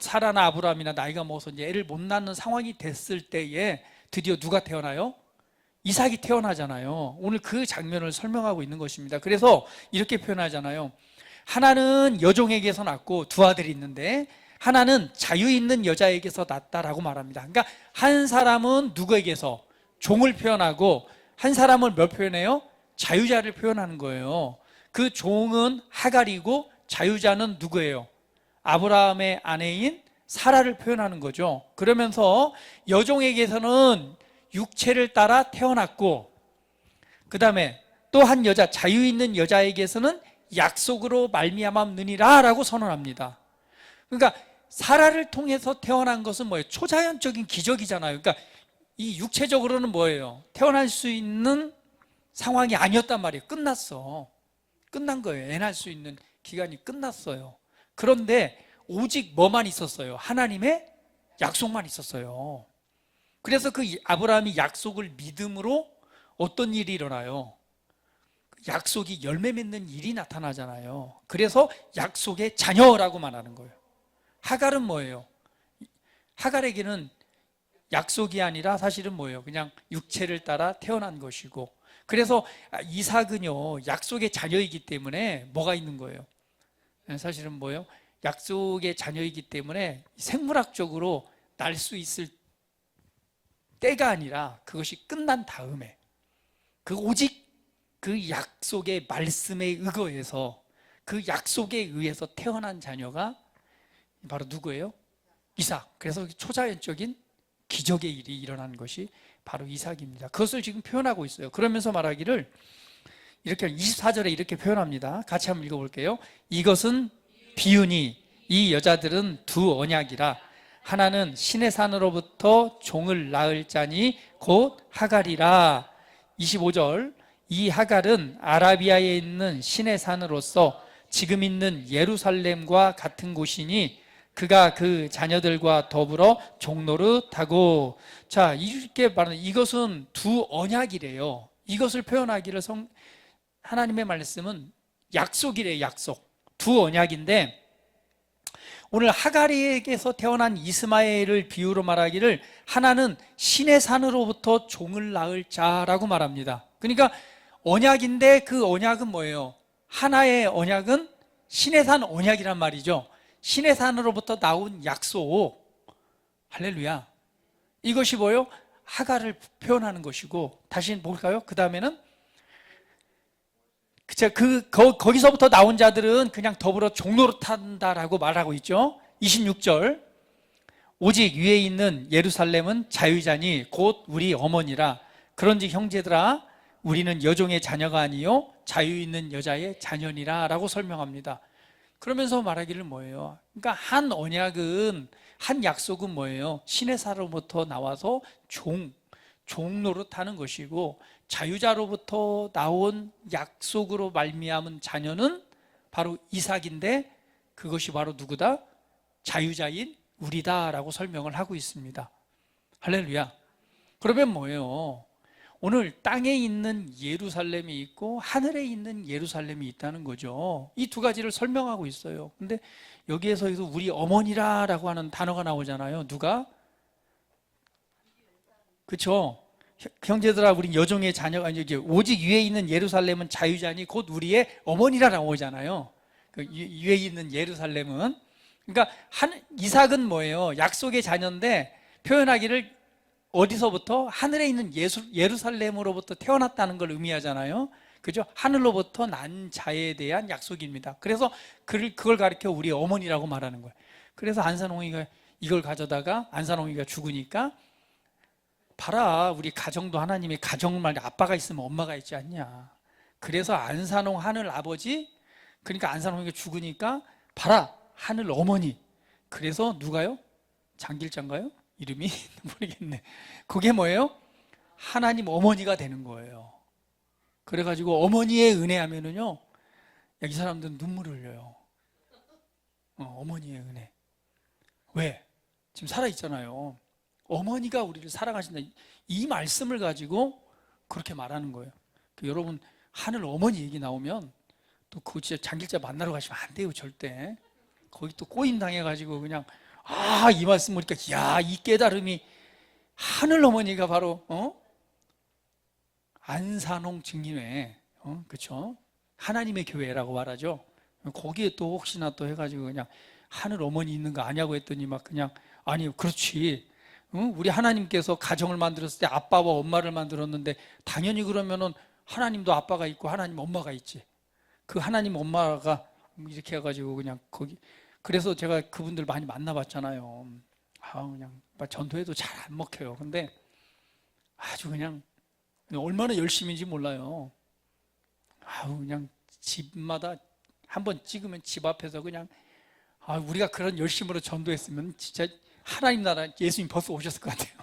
사라나 아브라함이나 나이가 먹어서 이제 애를 못 낳는 상황이 됐을 때에 드디어 누가 태어나요? 이삭이 태어나잖아요. 오늘 그 장면을 설명하고 있는 것입니다. 그래서 이렇게 표현하잖아요. 하나는 여종에게서 낳고 두 아들이 있는데 하나는 자유 있는 여자에게서 낳았다라고 말합니다. 그러니까 한 사람은 누구에게서? 종을 표현하고 한 사람을 몇 표현해요? 자유자를 표현하는 거예요. 그 종은 하갈이고 자유자는 누구예요? 아브라함의 아내인 사라를 표현하는 거죠. 그러면서 여종에게서는 육체를 따라 태어났고, 그 다음에 또 한 여자, 자유 있는 여자에게서는 약속으로 말미암았느니라 라고 선언합니다. 그러니까 사라를 통해서 태어난 것은 뭐예요? 초자연적인 기적이잖아요. 그러니까 이 육체적으로는 뭐예요? 태어날 수 있는 상황이 아니었단 말이에요. 끝난 거예요. 애 낳을 수 있는 기간이 끝났어요. 그런데 오직 뭐만 있었어요? 하나님의 약속만 있었어요. 그래서 그 아브라함이 약속을 믿음으로 어떤 일이 일어나요? 약속이 열매 맺는 일이 나타나잖아요. 그래서 약속의 자녀라고 말하는 거예요. 하갈은 뭐예요? 하갈에게는 약속이 아니라 사실은 뭐예요? 그냥 육체를 따라 태어난 것이고, 그래서 이삭은요 약속의 자녀이기 때문에 뭐가 있는 거예요? 사실은 뭐예요? 약속의 자녀이기 때문에 생물학적으로 날 수 있을 때가 아니라 그것이 끝난 다음에 오직 그 약속의 말씀에 의거해서 그 약속에 의해서 태어난 자녀가 바로 누구예요? 이삭. 그래서 초자연적인 기적의 일이 일어난 것이 바로 이삭입니다. 그것을 지금 표현하고 있어요. 그러면서 말하기를 이렇게 24절에 이렇게 표현합니다. 같이 한번 읽어볼게요. 이것은 비유니 이 여자들은 두 언약이라. 하나는 신의 산으로부터 종을 낳을 자니 곧 하갈이라. 25절 이 하갈은 아라비아에 있는 신의 산으로서 지금 있는 예루살렘과 같은 곳이니 그가 그 자녀들과 더불어 종노릇하고. 자, 이렇게 말하는 이것은 두 언약이래요. 이것을 표현하기를 하나님의 말씀은 약속이래요. 약속. 두 언약인데 오늘 하갈에게서 태어난 이스마엘을 비유로 말하기를 하나는 신의 산으로부터 종을 낳을 자라고 말합니다. 그러니까 언약인데 그 언약은 뭐예요? 하나의 언약은 신의 산 언약이란 말이죠. 신의 산으로부터 나온 약속. 할렐루야. 이것이 뭐예요? 하갈을 표현하는 것이고, 다시 볼까요? 그 다음에는 거기서부터 나온 자들은 그냥 더불어 종노릇한다라고 말하고 있죠. 26절 오직 위에 있는 예루살렘은 자유자니 곧 우리 어머니라. 그런즉 형제들아 우리는 여종의 자녀가 아니요 자유 있는 여자의 자녀니라 라고 설명합니다. 그러면서 말하기를 뭐예요? 그러니까 한 언약은, 한 약속은 뭐예요? 신의 사로부터 나와서 종노릇하는 것이고, 자유자로부터 나온 약속으로 말미암은 자녀는 바로 이삭인데 그것이 바로 누구다? 자유자인 우리다라고 설명을 하고 있습니다. 할렐루야. 그러면 뭐예요? 오늘 땅에 있는 예루살렘이 있고 하늘에 있는 예루살렘이 있다는 거죠. 이 두 가지를 설명하고 있어요. 근데 여기에서 우리 어머니라고 하는 단어가 나오잖아요. 누가? 그렇죠. 형제들아 우리 여종의 자녀가 이제 오직 위에 있는 예루살렘은 자유자니 곧 우리의 어머니라 나오잖아요. 그 위에 있는 예루살렘은, 그러니까 이삭은 뭐예요? 약속의 자녀인데 표현하기를 어디서부터? 하늘에 있는 예루살렘으로부터 태어났다는 걸 의미하잖아요. 그죠? 하늘로부터 난 자에 대한 약속입니다. 그래서 그걸 가리켜 우리 어머니라고 말하는 거예요. 그래서 안산홍이가 이걸 가져다가 안산홍이가 죽으니까 봐라, 우리 가정도 하나님의 가정말 아빠가 있으면 엄마가 있지 않냐. 그래서 안산홍 하늘 아버지, 그러니까 안산홍이가 죽으니까 봐라, 하늘 어머니. 그래서 누가요? 장길자인가요? 이름이 모르겠네. 그게 뭐예요? 하나님 어머니가 되는 거예요. 그래가지고 어머니의 은혜 하면은요, 이 사람들은 눈물을 흘려요. 어머니의 은혜. 왜? 지금 살아있잖아요. 어머니가 우리를 사랑하신다. 이 말씀을 가지고 그렇게 말하는 거예요. 여러분, 하늘 어머니 얘기 나오면 또 그거 진짜 장길자 만나러 가시면 안 돼요, 절대. 거기 또 꼬임 당해가지고 그냥, 이 말씀 보니까, 이 깨달음이 하늘 어머니가 바로, 안산홍 증인회, 그쵸? 하나님의 교회라고 말하죠. 거기에 또 혹시나 또 해가지고 그냥 하늘 어머니 있는 거 아냐고 했더니 막 그냥, 아니, 그렇지. 우리 하나님께서 가정을 만들었을 때 아빠와 엄마를 만들었는데 당연히 그러면은 하나님도 아빠가 있고 하나님 엄마가 있지. 그 하나님 엄마가 이렇게 해가지고 그냥 거기, 그래서 제가 그분들 많이 만나봤잖아요. 그냥 전도해도 잘 안 먹혀요. 근데 아주 그냥 얼마나 열심인지 몰라요. 그냥 집마다 한번 찍으면 집 앞에서 그냥, 우리가 그런 열심으로 전도했으면 진짜 하나님 나라 예수님 벌써 오셨을 것 같아요.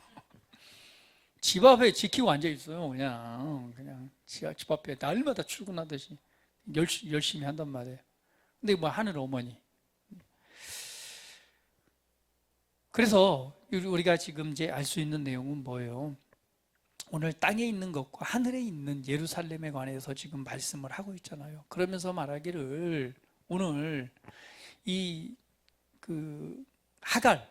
집 앞에 지키고 앉아 있어요. 그냥 집 앞에 날마다 출근하듯이 열심히 한단 말이에요. 근데 뭐 하늘 어머니. 그래서 우리가 지금 이제 알 수 있는 내용은 뭐예요? 오늘 땅에 있는 것과 하늘에 있는 예루살렘에 관해서 지금 말씀을 하고 있잖아요. 그러면서 말하기를 오늘 하갈,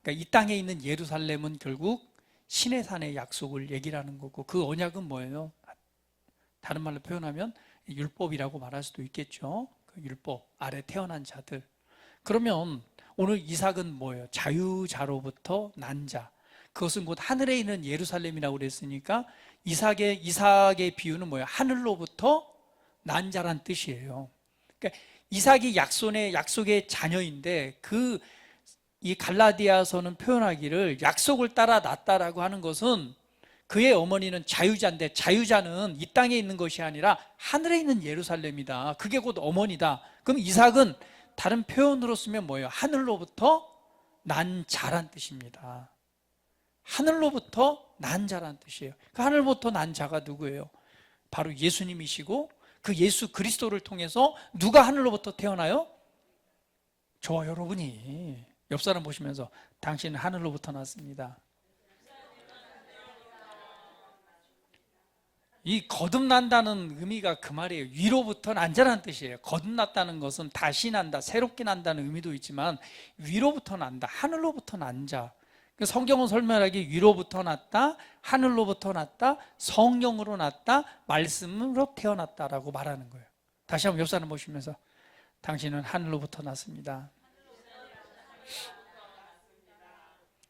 그러니까 이 땅에 있는 예루살렘은 결국 신의 산의 약속을 얘기를 하는 거고, 그 언약은 뭐예요? 다른 말로 표현하면 율법이라고 말할 수도 있겠죠. 그 율법 아래 태어난 자들. 그러면 오늘 이삭은 뭐예요? 자유자로부터 난 자. 그것은 곧 하늘에 있는 예루살렘이라고 그랬으니까 이삭의 비유는 뭐예요? 하늘로부터 난 자란 뜻이에요. 그러니까 이삭이 약속의 자녀인데 이 갈라디아서는 표현하기를 약속을 따라 낳았다라고 하는 것은 그의 어머니는 자유자인데 자유자는 이 땅에 있는 것이 아니라 하늘에 있는 예루살렘이다. 그게 곧 어머니다. 그럼 이삭은 다른 표현으로 쓰면 뭐예요? 하늘로부터 난 자란 뜻입니다. 하늘로부터 난 자란 뜻이에요. 그 하늘로부터 난 자가 누구예요? 바로 예수님이시고, 그 예수 그리스도를 통해서 누가 하늘로부터 태어나요? 저와 여러분이. 옆 사람 보시면서 당신은 하늘로부터 났습니다. 이 거듭난다는 의미가 그 말이에요. 위로부터 난 자라는 뜻이에요. 거듭났다는 것은 다시 난다, 새롭게 난다는 의미도 있지만 위로부터 난다, 하늘로부터 난 자. 성경은 설명하기 위로부터 났다, 하늘로부터 났다, 성령으로 났다, 말씀으로 태어났다라고 말하는 거예요. 다시 한번 옆 사람 보시면서 당신은 하늘로부터 났습니다.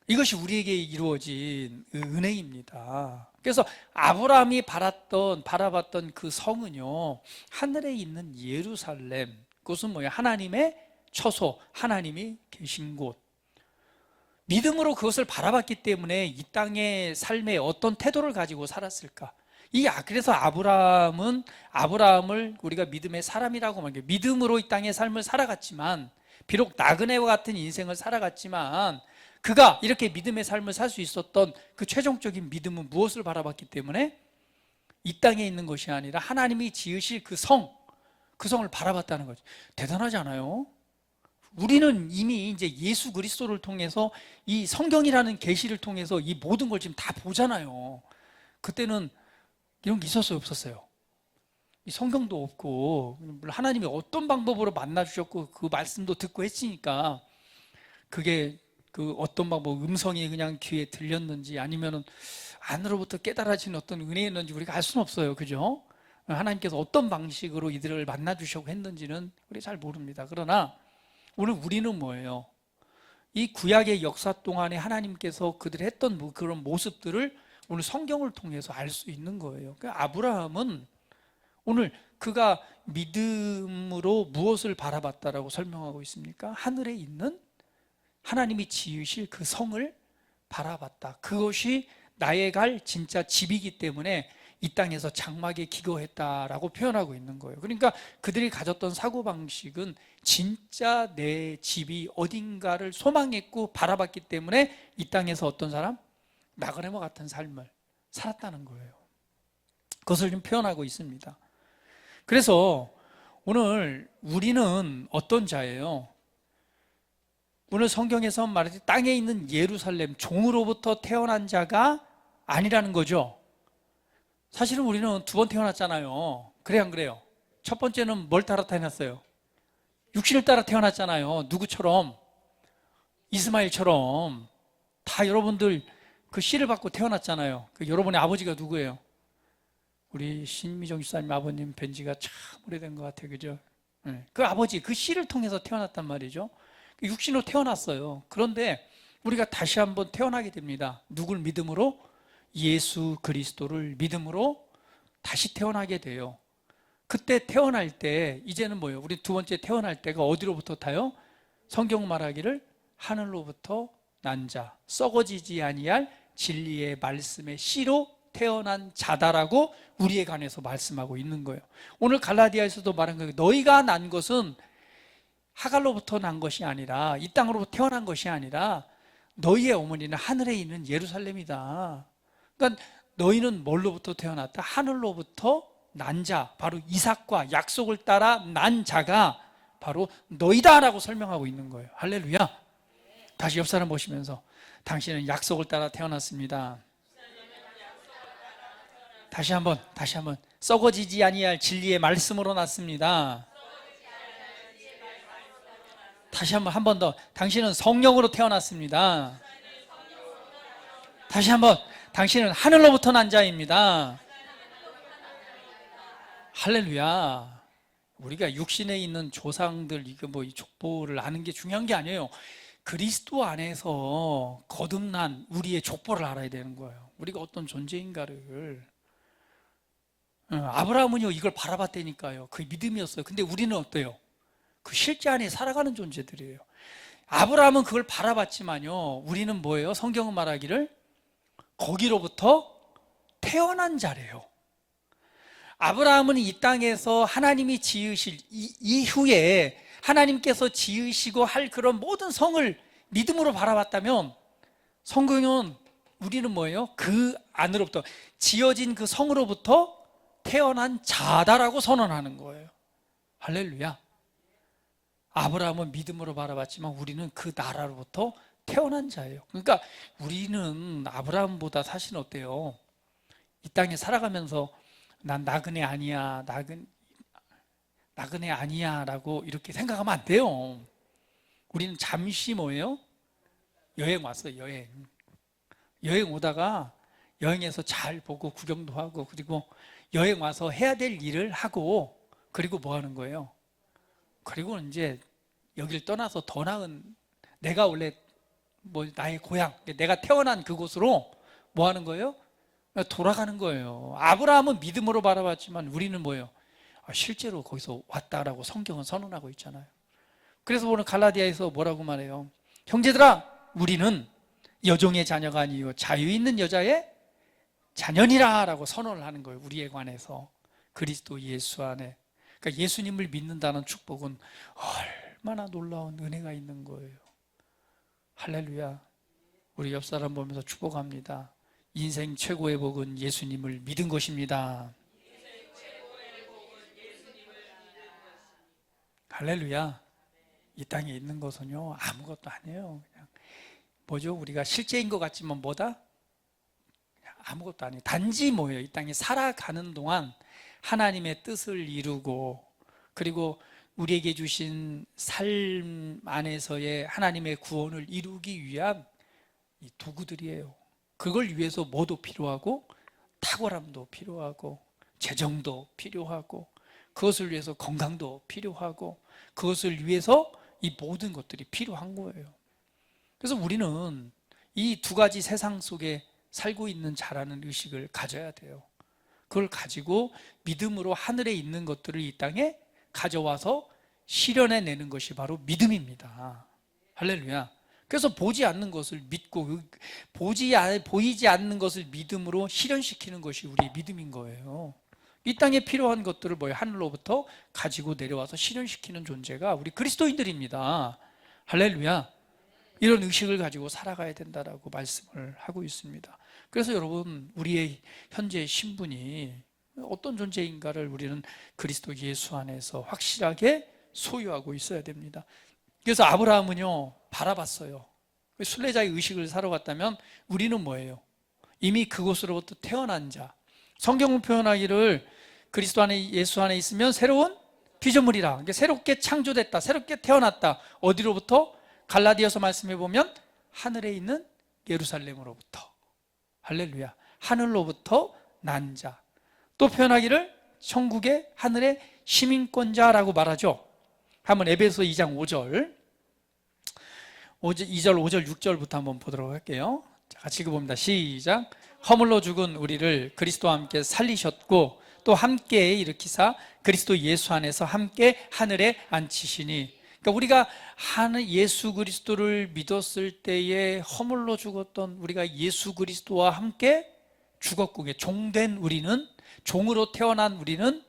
이것이 우리에게 이루어진 은혜입니다. 그래서 아브라함이 바라봤던 그 성은요, 하늘에 있는 예루살렘, 그것은 뭐예요? 하나님의 처소, 하나님이 계신 곳. 믿음으로 그것을 바라봤기 때문에 이 땅의 삶에 어떤 태도를 가지고 살았을까? 그래서 아브라함을 우리가 믿음의 사람이라고 말해요. 믿음으로 이 땅의 삶을 살아갔지만, 비록 나그네와 같은 인생을 살아갔지만, 그가 이렇게 믿음의 삶을 살 수 있었던 그 최종적인 믿음은 무엇을 바라봤기 때문에? 이 땅에 있는 것이 아니라 하나님이 지으실 그 성을 바라봤다는 거죠. 대단하지 않아요? 우리는 이미 이제 예수 그리스도를 통해서 이 성경이라는 계시를 통해서 이 모든 걸 지금 다 보잖아요. 그때는 이런 게 있었어요, 없었어요? 이 성경도 없고, 하나님이 어떤 방법으로 만나주셨고 그 말씀도 듣고 했으니까, 그게 그 어떤 방법, 음성이 그냥 귀에 들렸는지 아니면은 안으로부터 깨달아지는 어떤 은혜였는지 우리가 알 수는 없어요. 그죠? 하나님께서 어떤 방식으로 이들을 만나주시고 했는지는 우리 잘 모릅니다. 그러나 오늘 우리는 뭐예요? 이 구약의 역사 동안에 하나님께서 그들이 했던 그런 모습들을 오늘 성경을 통해서 알 수 있는 거예요. 그러니까 아브라함은 오늘 그가 믿음으로 무엇을 바라봤다라고 설명하고 있습니까? 하늘에 있는 하나님이 지으실 그 성을 바라봤다. 그것이 나의 갈 진짜 집이기 때문에 이 땅에서 장막에 기거했다라고 표현하고 있는 거예요. 그러니까 그들이 가졌던 사고방식은 진짜 내 집이 어딘가를 소망했고 바라봤기 때문에 이 땅에서 어떤 사람? 나그네와 같은 삶을 살았다는 거예요. 그것을 좀 표현하고 있습니다. 그래서 오늘 우리는 어떤 자예요? 오늘 성경에서 말하듯이 땅에 있는 예루살렘 종으로부터 태어난 자가 아니라는 거죠. 사실은 우리는 두 번 태어났잖아요. 그래 안 그래요? 첫 번째는 뭘 따라 태어났어요? 육신을 따라 태어났잖아요. 누구처럼? 이스마엘처럼. 다 여러분들 그 씨를 받고 태어났잖아요. 그 여러분의 아버지가 누구예요? 우리 신미정 집사님 아버님 뵌 지가 참 오래된 것 같아요. 그죠? 네. 그 아버지, 그 씨를 통해서 태어났단 말이죠. 육신으로 태어났어요. 그런데 우리가 다시 한번 태어나게 됩니다. 누굴 믿음으로? 예수 그리스도를 믿음으로 다시 태어나게 돼요. 그때 태어날 때 이제는 뭐예요? 우리 두 번째 태어날 때가 어디로부터 타요? 성경 말하기를 하늘로부터 난 자, 썩어지지 아니할 진리의 말씀의 씨로 태어난 자다라고 우리에 관해서 말씀하고 있는 거예요. 오늘 갈라디아에서도 말한 거예요. 너희가 난 것은 하갈로부터 난 것이 아니라, 이 땅으로부터 태어난 것이 아니라 너희의 어머니는 하늘에 있는 예루살렘이다. 그러니까 너희는 뭘로부터 태어났다? 하늘로부터 난 자, 바로 이삭과 약속을 따라 난 자가 바로 너희다라고 설명하고 있는 거예요. 할렐루야. 다시 옆 사람 보시면서 당신은 약속을 따라 태어났습니다. 다시 한번 썩어지지 아니할 진리의 말씀으로 났습니다. 다시 한 번 더 당신은 성령으로 태어났습니다. 다시 한번 당신은 하늘로부터 난 자입니다. 할렐루야. 우리가 육신에 있는 조상들 이거 뭐 이 족보를 아는 게 중요한 게 아니에요. 그리스도 안에서 거듭난 우리의 족보를 알아야 되는 거예요. 우리가 어떤 존재인가를. 아브라함은요 이걸 바라봤다니까요. 그 믿음이었어요. 근데 우리는 어때요? 그 실제 안에 살아가는 존재들이에요. 아브라함은 그걸 바라봤지만요 우리는 뭐예요? 성경은 말하기를 거기로부터 태어난 자래요. 아브라함은 이 땅에서 하나님이 지으실 이후에 하나님께서 지으시고 할 그런 모든 성을 믿음으로 바라봤다면 성경은 우리는 뭐예요? 그 안으로부터 지어진 그 성으로부터 태어난 자다라고 선언하는 거예요. 할렐루야. 아브라함은 믿음으로 바라봤지만 우리는 그 나라로부터 태어난 자예요. 그러니까 우리는 아브라함보다 사실은 어때요? 이 땅에 살아가면서 난 나그네 아니야, 나그네 아니야 라고 이렇게 생각하면 안 돼요. 우리는 잠시 뭐예요? 여행 왔어요. 여행 오다가 여행에서 잘 보고 구경도 하고 그리고 여행 와서 해야 될 일을 하고 그리고 뭐 하는 거예요? 그리고 이제 여기를 떠나서 더 나은 내가 원래 뭐 나의 고향, 내가 태어난 그곳으로 뭐 하는 거예요? 돌아가는 거예요. 아브라함은 믿음으로 바라봤지만 우리는 뭐예요? 실제로 거기서 왔다라고 성경은 선언하고 있잖아요. 그래서 오늘 갈라디아에서 뭐라고 말해요? 형제들아, 우리는 여종의 자녀가 아니요 자유 있는 여자의 자녀니라 라고 선언을 하는 거예요. 우리에 관해서 그리스도 예수 안에. 그러니까 예수님을 믿는다는 축복은 얼마나 놀라운 은혜가 있는 거예요. 할렐루야. 우리 옆 사람 보면서 축복합니다. 인생 최고의 복은 예수님을 믿은 것입니다. 할렐루야. 이 땅에 있는 것은요 아무것도 아니에요. 그냥 뭐죠? 우리가 실제인 것 같지만 뭐다? 그냥 아무것도 아니에요. 단지 뭐예요? 이 땅에 살아가는 동안 하나님의 뜻을 이루고 그리고 우리에게 주신 삶 안에서의 하나님의 구원을 이루기 위한 이 도구들이에요. 그걸 위해서 뭐도 필요하고 탁월함도 필요하고 재정도 필요하고 그것을 위해서 건강도 필요하고 그것을 위해서 이 모든 것들이 필요한 거예요. 그래서 우리는 이 두 가지 세상 속에 살고 있는 자라는 의식을 가져야 돼요. 그걸 가지고 믿음으로 하늘에 있는 것들을 이 땅에 가져와서 실현해 내는 것이 바로 믿음입니다. 할렐루야. 그래서 보지 않는 것을 믿고 보이지 않는 것을 믿음으로 실현시키는 것이 우리의 믿음인 거예요. 이 땅에 필요한 것들을 하늘로부터 가지고 내려와서 실현시키는 존재가 우리 그리스도인들입니다. 할렐루야. 이런 의식을 가지고 살아가야 된다라고 말씀을 하고 있습니다. 그래서 여러분, 우리의 현재의 신분이 어떤 존재인가를 우리는 그리스도 예수 안에서 확실하게 소유하고 있어야 됩니다. 그래서 아브라함은요, 바라봤어요. 순례자의 의식을 살아갔다면 우리는 뭐예요? 이미 그곳으로부터 태어난 자. 성경은 표현하기를 그리스도 안에, 예수 안에 있으면 새로운 피조물이라. 그러니까 새롭게 창조됐다, 새롭게 태어났다. 어디로부터? 갈라디아서 말씀해 보면 하늘에 있는 예루살렘으로부터. 할렐루야. 하늘로부터 난 자. 또 표현하기를 천국의 하늘의 시민권자라고 말하죠. 한번 에베소 2장 5절 2절, 5절, 6절부터 한번 보도록 할게요. 자, 같이 읽어봅니다. 시작. 허물로 죽은 우리를 그리스도와 함께 살리셨고 또 함께 일으키사 그리스도 예수 안에서 함께 하늘에 앉히시니. 그러니까 우리가 예수 그리스도를 믿었을 때에 허물로 죽었던 우리가 예수 그리스도와 함께 죽었고, 종된 우리는, 종으로 태어난 우리는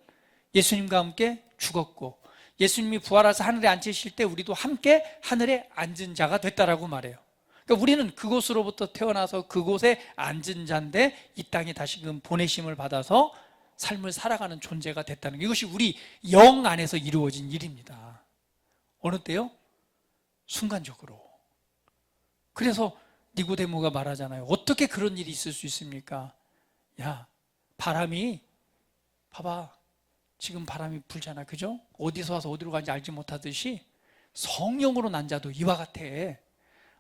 예수님과 함께 죽었고, 예수님이 부활하셔서 하늘에 앉히실 때 우리도 함께 하늘에 앉은 자가 됐다라고 말해요. 그러니까 우리는 그곳으로부터 태어나서 그곳에 앉은 자인데 이 땅에 다시금 보내심을 받아서 삶을 살아가는 존재가 됐다는 것. 이것이 우리 영 안에서 이루어진 일입니다. 어느 때요? 순간적으로. 그래서 니고데모가 말하잖아요. 어떻게 그런 일이 있을 수 있습니까? 야, 바람이, 봐봐, 지금 바람이 불잖아, 그죠? 어디서 와서 어디로 가는지 알지 못하듯이 성령으로 난 자도 이와 같아.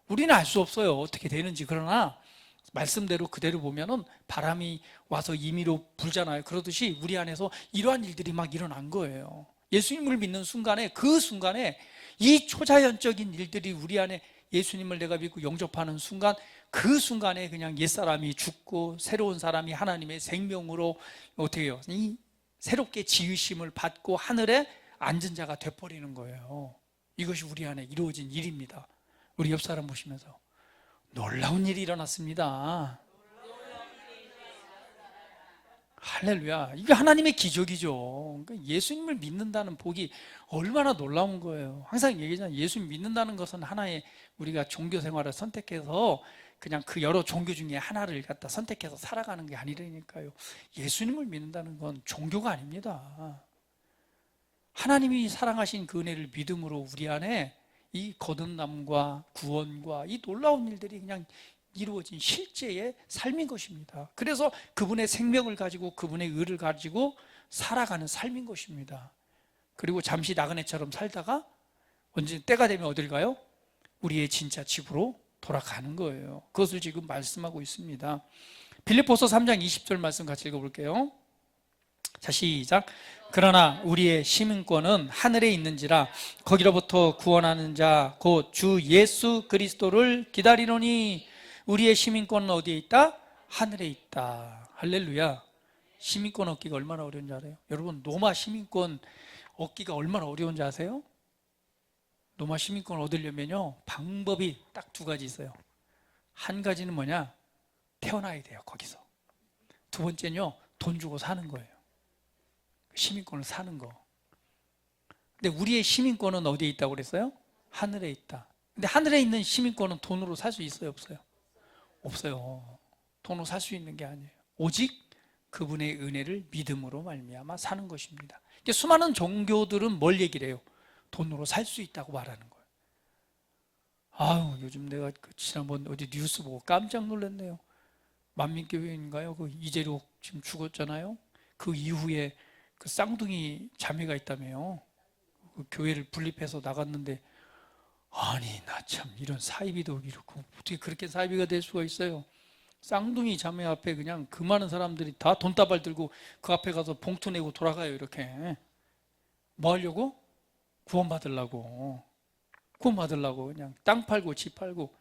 우리는 알 수 없어요, 어떻게 되는지. 그러나 말씀대로 그대로 보면은 바람이 와서 임의로 불잖아요. 그러듯이 우리 안에서 이러한 일들이 막 일어난 거예요. 예수님을 믿는 순간에, 그 순간에 이 초자연적인 일들이 우리 안에, 예수님을 내가 믿고 영접하는 순간, 그 순간에 그냥 옛사람이 죽고 새로운 사람이 하나님의 생명으로 어떻게 해요? 이 새롭게 지으심을 받고 하늘에 앉은 자가 돼버리는 거예요. 이것이 우리 안에 이루어진 일입니다. 우리 옆 사람 보시면서 놀라운 일이 일어났습니다. 할렐루야. 이게 하나님의 기적이죠. 그러니까 예수님을 믿는다는 복이 얼마나 놀라운 거예요. 항상 얘기하잖아요. 예수님 믿는다는 것은 하나의, 우리가 종교 생활을 선택해서 그냥 그 여러 종교 중에 하나를 갖다 선택해서 살아가는 게 아니라니까요. 예수님을 믿는다는 건 종교가 아닙니다. 하나님이 사랑하신 그 은혜를 믿음으로 우리 안에 이 거듭남과 구원과 이 놀라운 일들이 그냥 이루어진 실제의 삶인 것입니다. 그래서 그분의 생명을 가지고 그분의 의를 가지고 살아가는 삶인 것입니다. 그리고 잠시 나그네처럼 살다가 언제 때가 되면 어딜 가요? 우리의 진짜 집으로 돌아가는 거예요. 그것을 지금 말씀하고 있습니다. 빌립보서 3장 20절 말씀 같이 읽어볼게요. 자, 시작. 그러나 우리의 시민권은 하늘에 있는지라 거기로부터 구원하는 자 곧 주 예수 그리스도를 기다리노니. 우리의 시민권은 어디에 있다? 하늘에 있다. 할렐루야. 시민권 얻기가 얼마나 어려운지 알아요? 여러분, 로마 시민권 얻기가 얼마나 어려운지 아세요? 로마 시민권을 얻으려면요, 방법이 딱 두 가지 있어요. 한 가지는 뭐냐? 태어나야 돼요, 거기서. 두 번째는요, 돈 주고 사는 거예요. 시민권을 사는 거. 근데 우리의 시민권은 어디에 있다고 그랬어요? 하늘에 있다. 근데 하늘에 있는 시민권은 돈으로 살 수 있어요, 없어요? 없어요. 돈으로 살 수 있는 게 아니에요. 오직 그분의 은혜를 믿음으로 말미암아 사는 것입니다. 수많은 종교들은 뭘 얘기를 해요? 돈으로 살 수 있다고 말하는 거예요. 아유, 요즘 내가 지난번 어디 뉴스 보고 깜짝 놀랐네요. 만민교회인가요? 그 이재록 지금 죽었잖아요. 그 이후에 그 쌍둥이 자매가 있다며요. 그 교회를 분립해서 나갔는데, 아니 나 참 이런 사이비도 이렇고 어떻게 그렇게 사이비가 될 수가 있어요? 쌍둥이 자매 앞에 그냥 그 많은 사람들이 다 돈다발 들고 그 앞에 가서 봉투 내고 돌아가요. 이렇게 뭐 하려고? 구원받으려고. 구원받으려고 그냥 땅 팔고 집 팔고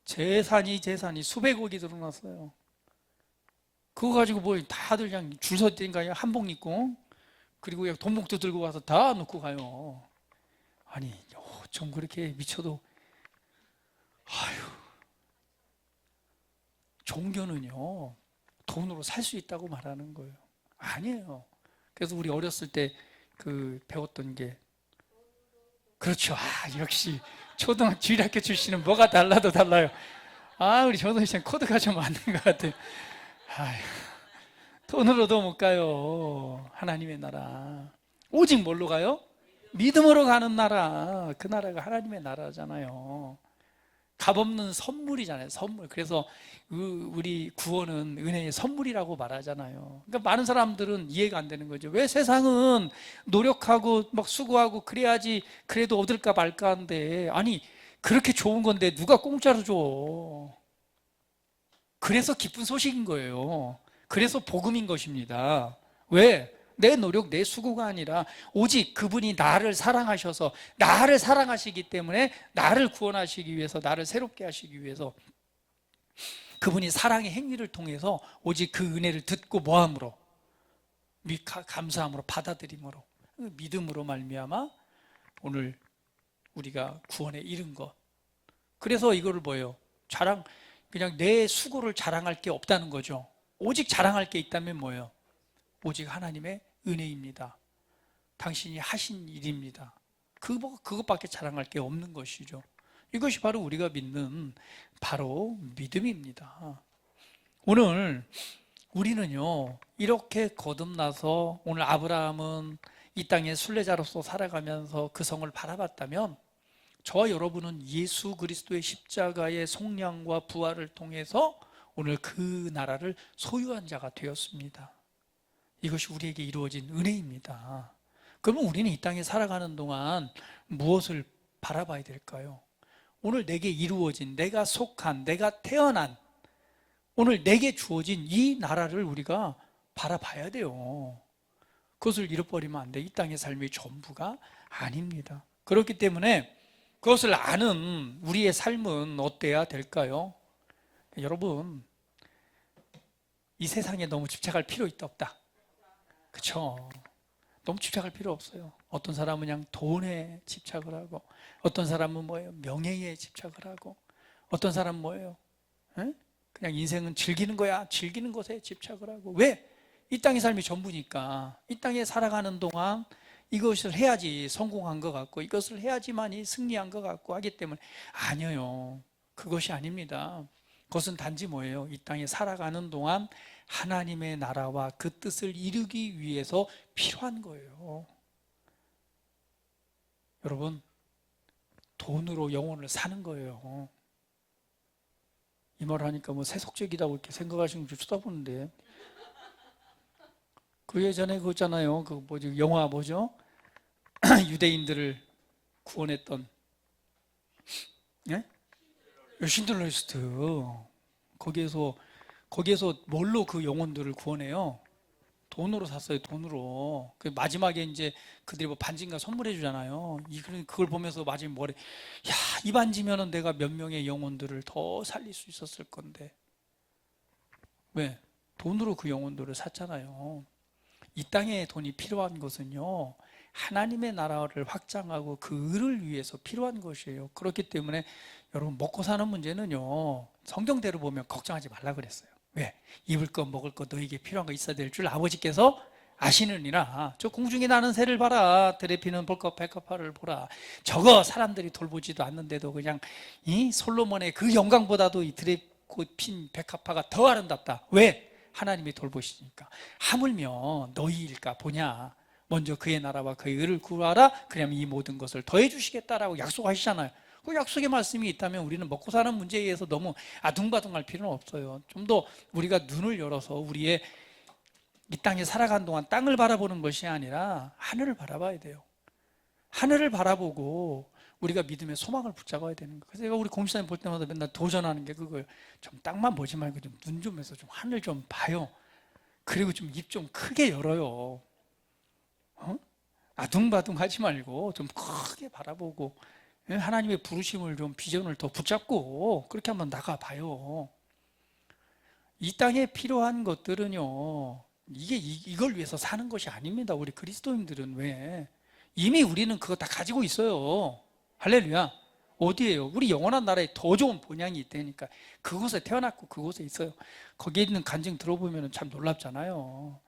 재산이 수백억이 드러났어요. 그거 가지고 뭐 다들 그냥 줄 서있다니까 한복 입고 그리고 그냥 돈봉투 들고 와서 다 놓고 가요. 아니 좀 그렇게 미쳐도 종교는요 돈으로 살 수 있다고 말하는 거예요. 아니에요. 그래서 우리 어렸을 때 그 배웠던 게 그렇죠. 역시 초등학교 주일학교 출신은 뭐가 달라도 달라요. 우리 조동희 씨는 코드가 좀 맞는 것 같아요. 아휴, 돈으로도 못 가요. 하나님의 나라. 오직 뭘로 가요? 믿음으로 가는 나라. 그 나라가 하나님의 나라잖아요. 값없는 선물이잖아요. 선물. 그래서 우리 구원은 은혜의 선물이라고 말하잖아요. 그러니까 많은 사람들은 이해가 안 되는 거죠. 왜 세상은 노력하고 막 수고하고 그래야지 그래도 얻을까 말까 한데, 아니 그렇게 좋은 건데 누가 공짜로 줘? 그래서 기쁜 소식인 거예요. 그래서 복음인 것입니다. 왜? 내 노력, 내 수고가 아니라 오직 그분이 나를 사랑하셔서 나를 사랑하시기 때문에 나를 구원하시기 위해서, 나를 새롭게 하시기 위해서 그분이 사랑의 행위를 통해서 오직 그 은혜를 듣고 뭐함으로? 감사함으로, 받아들임으로, 믿음으로 말미암아 오늘 우리가 구원에 이른 것. 그래서 이거를 뭐예요? 그냥 내 수고를 자랑할 게 없다는 거죠. 오직 자랑할 게 있다면 뭐예요? 오직 하나님의 은혜입니다. 당신이 하신 일입니다. 그것밖에 자랑할 게 없는 것이죠. 이것이 바로 우리가 믿는 바로 믿음입니다. 오늘 우리는요 이렇게 거듭나서 오늘 아브라함은 이 땅의 순례자로서 살아가면서 그 성을 바라봤다면 저와 여러분은 예수 그리스도의 십자가의 속량과 부활을 통해서 오늘 그 나라를 소유한 자가 되었습니다. 이것이 우리에게 이루어진 은혜입니다. 그러면 우리는 이 땅에 살아가는 동안 무엇을 바라봐야 될까요? 오늘 내게 이루어진, 내가 속한, 내가 태어난, 오늘 내게 주어진 이 나라를 우리가 바라봐야 돼요. 그것을 잃어버리면 안 돼. 이 땅의 삶이 전부가 아닙니다. 그렇기 때문에 그것을 아는 우리의 삶은 어때야 될까요? 여러분, 이 세상에 너무 집착할 필요 있다 없다. 그렇죠? 너무 집착할 필요 없어요. 어떤 사람은 그냥 돈에 집착을 하고, 어떤 사람은 뭐예요? 명예에 집착을 하고, 어떤 사람은 뭐예요? 에? 그냥 인생은 즐기는 거야. 즐기는 것에 집착을 하고. 왜? 이 땅의 삶이 전부니까. 이 땅에 살아가는 동안 이것을 해야지 성공한 것 같고, 이것을 해야지만이 승리한 것 같고 하기 때문에 아니에요. 그것이 아닙니다. 그것은 단지 뭐예요? 이 땅에 살아가는 동안 하나님의 나라와 그 뜻을 이루기 위해서 필요한 거예요. 여러분, 돈으로 영혼을 사는 거예요. 이 말 하니까 뭐 세속적이다고 이렇게 생각하시는 줄 쳐다보는데, 그 예전에 그거 있잖아요. 그 뭐지, 영화 뭐죠? 유대인들을 구원했던, 예? 신들러 리스트. 거기에서 뭘로 그 영혼들을 구원해요? 돈으로 샀어요. 돈으로. 그 마지막에 이제 그들이 뭐 반지인가 선물해 주잖아요. 그걸 보면서 마지막에 뭐래? 야, 이 반지면은 내가 몇 명의 영혼들을 더 살릴 수 있었을 건데. 왜? 돈으로 그 영혼들을 샀잖아요. 이 땅에 돈이 필요한 것은요, 하나님의 나라를 확장하고 그 을을 위해서 필요한 것이에요. 그렇기 때문에 여러분, 먹고 사는 문제는요, 성경대로 보면 걱정하지 말라 그랬어요. 왜? 입을 거 먹을 거 너에게 필요한 거 있어야 될 줄 아버지께서 아시느니라. 저 공중에 나는 새를 봐라. 들에 피는 볼것 백합화를 보라. 저거 사람들이 돌보지도 않는데도 그냥 이 솔로몬의 그 영광보다도 이 들에 핀 백합화가 더 아름답다. 왜? 하나님이 돌보시니까. 하물며 너희 일까 보냐. 먼저 그의 나라와 그의 의를 구하라. 그러면 이 모든 것을 더해 주시겠다라고 약속하시잖아요. 그 약속의 말씀이 있다면 우리는 먹고 사는 문제에 의해서 너무 아둥바둥할 필요는 없어요. 좀 더 우리가 눈을 열어서 우리의 이 땅에 살아가는 동안 땅을 바라보는 것이 아니라 하늘을 바라봐야 돼요. 하늘을 바라보고 우리가 믿음의 소망을 붙잡아야 되는 거예요. 그래서 제가 우리 공시사님 볼 때마다 맨날 도전하는 게 그거예요. 좀 땅만 보지 말고 좀 눈 좀 해서 좀 하늘 좀 봐요. 그리고 좀 입 좀 크게 열어요. 아둥바둥 하지 말고 좀 크게 바라보고 하나님의 부르심을 좀 비전을 더 붙잡고 그렇게 한번 나가봐요. 이 땅에 필요한 것들은요, 이걸 위해서 사는 것이 아닙니다. 우리 그리스도인들은 왜? 이미 우리는 그거 다 가지고 있어요. 할렐루야. 어디에요? 우리 영원한 나라에 더 좋은 본향이 있다니까. 그곳에 태어났고 그곳에 있어요. 거기에 있는 간증 들어보면 참 놀랍잖아요.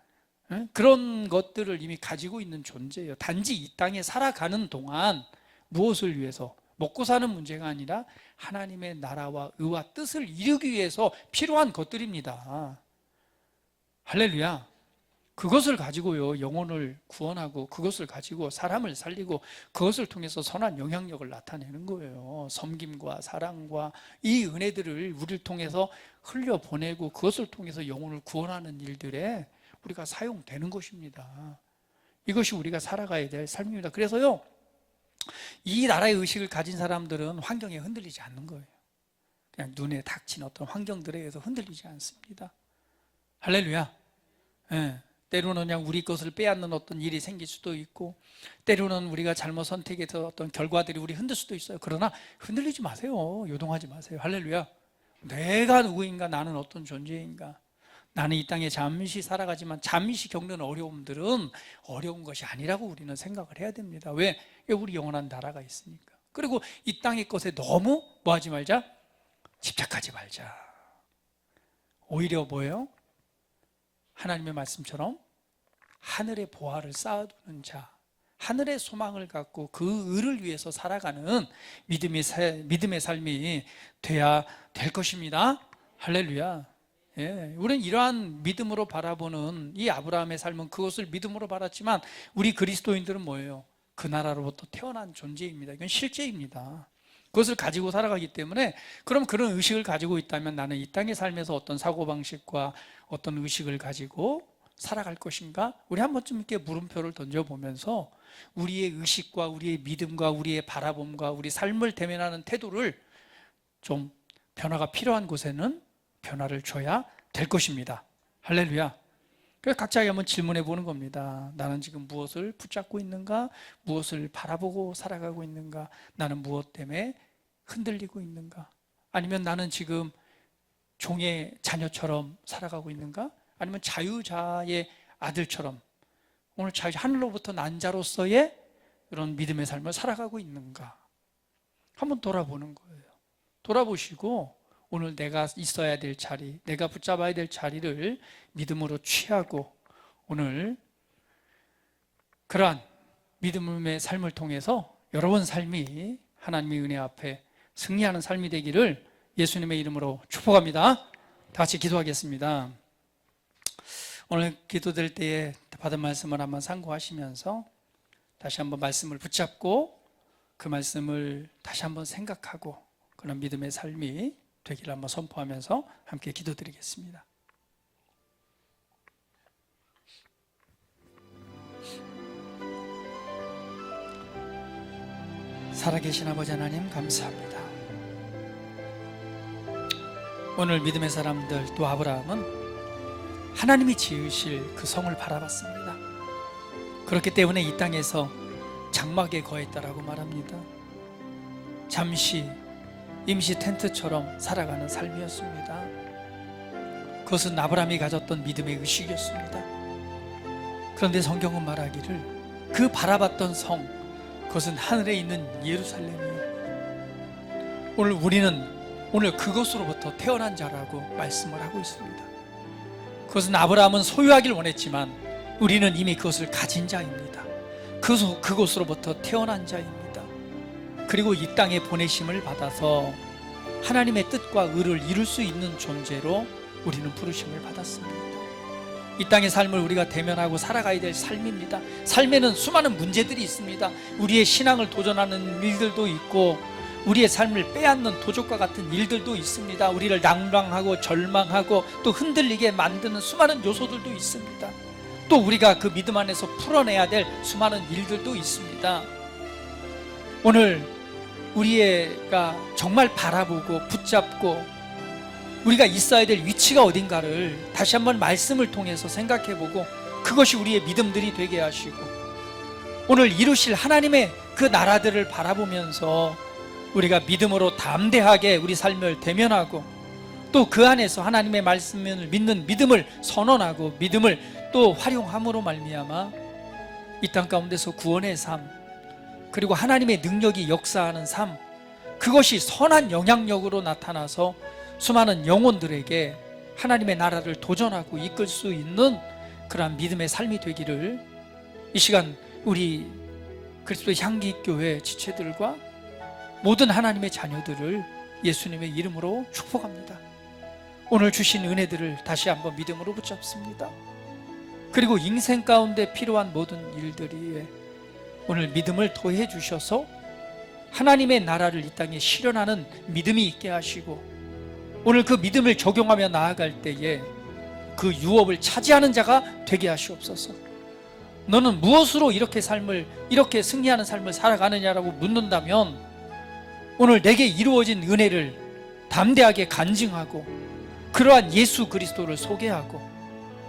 그런 것들을 이미 가지고 있는 존재예요. 단지 이 땅에 살아가는 동안 무엇을 위해서? 먹고 사는 문제가 아니라 하나님의 나라와 의와 뜻을 이루기 위해서 필요한 것들입니다. 할렐루야. 그것을 가지고요, 영혼을 구원하고 그것을 가지고 사람을 살리고 그것을 통해서 선한 영향력을 나타내는 거예요. 섬김과 사랑과 이 은혜들을 우리를 통해서 흘려보내고 그것을 통해서 영혼을 구원하는 일들에 우리가 사용되는 것입니다. 이것이 우리가 살아가야 될 삶입니다. 그래서요, 이 나라의 의식을 가진 사람들은 환경에 흔들리지 않는 거예요. 그냥 눈에 닥친 어떤 환경들에 의해서 흔들리지 않습니다. 할렐루야. 때로는 그냥 우리 것을 빼앗는 어떤 일이 생길 수도 있고, 때로는 우리가 잘못 선택해서 어떤 결과들이 우리 흔들 수도 있어요. 그러나 흔들리지 마세요. 요동하지 마세요. 할렐루야. 내가 누구인가? 나는 어떤 존재인가? 나는 이 땅에 잠시 살아가지만 잠시 겪는 어려움들은 어려운 것이 아니라고 우리는 생각을 해야 됩니다. 왜? 우리 영원한 나라가 있으니까. 그리고 이 땅의 것에 너무 뭐 하지 말자? 집착하지 말자. 오히려 뭐예요? 하나님의 말씀처럼 하늘의 보화를 쌓아두는 자, 하늘의 소망을 갖고 그 의를 위해서 살아가는 믿음의 삶이 돼야 될 것입니다. 할렐루야. 우리는 이러한 믿음으로 바라보는 이 아브라함의 삶은 그것을 믿음으로 바랐지만 우리 그리스도인들은 뭐예요? 그 나라로부터 태어난 존재입니다. 이건 실제입니다. 그것을 가지고 살아가기 때문에, 그럼 그런 의식을 가지고 있다면 나는 이 땅의 삶에서 어떤 사고방식과 어떤 의식을 가지고 살아갈 것인가? 우리 한 번쯤 이렇게 물음표를 던져보면서 우리의 의식과 우리의 믿음과 우리의 바라봄과 우리 삶을 대면하는 태도를 좀 변화가 필요한 곳에는 변화를 줘야 될 것입니다. 할렐루야. 그래서 각자에게 한번 질문해 보는 겁니다. 나는 지금 무엇을 붙잡고 있는가? 무엇을 바라보고 살아가고 있는가? 나는 무엇 때문에 흔들리고 있는가? 아니면 나는 지금 종의 자녀처럼 살아가고 있는가? 아니면 자유자의 아들처럼 오늘 하늘로부터 난 자로서의 이런 믿음의 삶을 살아가고 있는가? 한번 돌아보는 거예요. 돌아보시고 오늘 내가 있어야 될 자리, 내가 붙잡아야 될 자리를 믿음으로 취하고 오늘 그러한 믿음의 삶을 통해서 여러분 삶이 하나님의 은혜 앞에 승리하는 삶이 되기를 예수님의 이름으로 축복합니다. 다 같이 기도하겠습니다. 오늘 기도될 때에 받은 말씀을 한번 상고하시면서 다시 한번 말씀을 붙잡고 그 말씀을 다시 한번 생각하고 그런 믿음의 삶이 되기를 한번 선포하면서 함께 기도드리겠습니다. 살아계신 아버지 하나님 감사합니다. 오늘 믿음의 사람들 또 아브라함은 하나님이 지으실 그 성을 바라봤습니다. 그렇기 때문에 이 땅에서 장막에 거했다라고 말합니다. 잠시 임시 텐트처럼 살아가는 삶이었습니다. 그것은 아브라함이 가졌던 믿음의 의식이었습니다. 그런데 성경은 말하기를 그 바라봤던 성, 그것은 하늘에 있는 예루살렘이요. 오늘 우리는 그것으로부터 태어난 자라고 말씀을 하고 있습니다. 그것은 아브라함은 소유하길 원했지만 우리는 이미 그것을 가진 자입니다. 그것으로부터 태어난 자입니다. 그리고 이 땅에 보내심을 받아서 하나님의 뜻과 의를 이룰 수 있는 존재로 우리는 부르심을 받았습니다. 이 땅의 삶을 우리가 대면하고 살아가야 될 삶입니다. 삶에는 수많은 문제들이 있습니다. 우리의 신앙을 도전하는 일들도 있고 우리의 삶을 빼앗는 도적과 같은 일들도 있습니다. 우리를 낭랑하고 절망하고 또 흔들리게 만드는 수많은 요소들도 있습니다. 또 우리가 그 믿음 안에서 풀어내야 될 수많은 일들도 있습니다. 오늘 우리가 정말 바라보고 붙잡고 우리가 있어야 될 위치가 어딘가를 다시 한번 말씀을 통해서 생각해보고 그것이 우리의 믿음들이 되게 하시고 오늘 이루실 하나님의 그 나라들을 바라보면서 우리가 믿음으로 담대하게 우리 삶을 대면하고 또 그 안에서 하나님의 말씀을 믿는 믿음을 선언하고 믿음을 또 활용함으로 말미암아 이 땅 가운데서 구원의 삶 그리고 하나님의 능력이 역사하는 삶 그것이 선한 영향력으로 나타나서 수많은 영혼들에게 하나님의 나라를 도전하고 이끌 수 있는 그러한 믿음의 삶이 되기를 이 시간 우리 그리스도의 향기교회 지체들과 모든 하나님의 자녀들을 예수님의 이름으로 축복합니다. 오늘 주신 은혜들을 다시 한번 믿음으로 붙잡습니다. 그리고 인생 가운데 필요한 모든 일들이 오늘 믿음을 더해 주셔서 하나님의 나라를 이 땅에 실현하는 믿음이 있게 하시고 오늘 그 믿음을 적용하며 나아갈 때에 그 유업을 차지하는 자가 되게 하시옵소서. 너는 무엇으로 이렇게 승리하는 삶을 살아가느냐라고 묻는다면 오늘 내게 이루어진 은혜를 담대하게 간증하고 그러한 예수 그리스도를 소개하고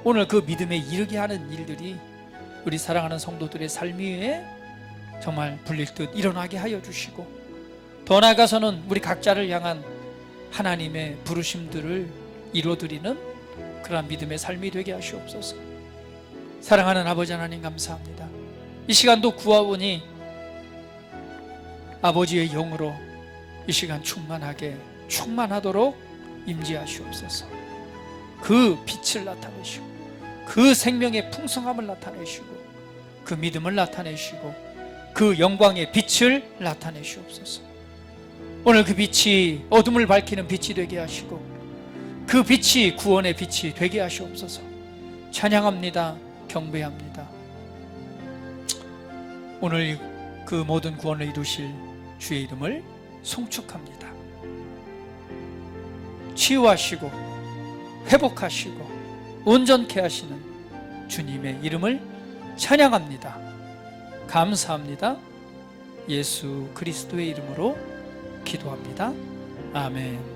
오늘 그 믿음에 이르게 하는 일들이 우리 사랑하는 성도들의 삶 위에 정말 불릴 듯 일어나게 하여 주시고 더 나아가서는 우리 각자를 향한 하나님의 부르심들을 이루어드리는 그러한 믿음의 삶이 되게 하시옵소서. 사랑하는 아버지 하나님 감사합니다. 이 시간도 구하오니 아버지의 영으로 이 시간 충만하도록 임재하시옵소서. 그 빛을 나타내시고 그 생명의 풍성함을 나타내시고 그 믿음을 나타내시고 그 영광의 빛을 나타내시옵소서. 오늘 그 빛이 어둠을 밝히는 빛이 되게 하시고 그 빛이 구원의 빛이 되게 하시옵소서. 찬양합니다. 경배합니다. 오늘 그 모든 구원을 이루실 주의 이름을 송축합니다. 치유하시고 회복하시고 온전케 하시는 주님의 이름을 찬양합니다. 감사합니다. 예수 그리스도의 이름으로 기도합니다. 아멘.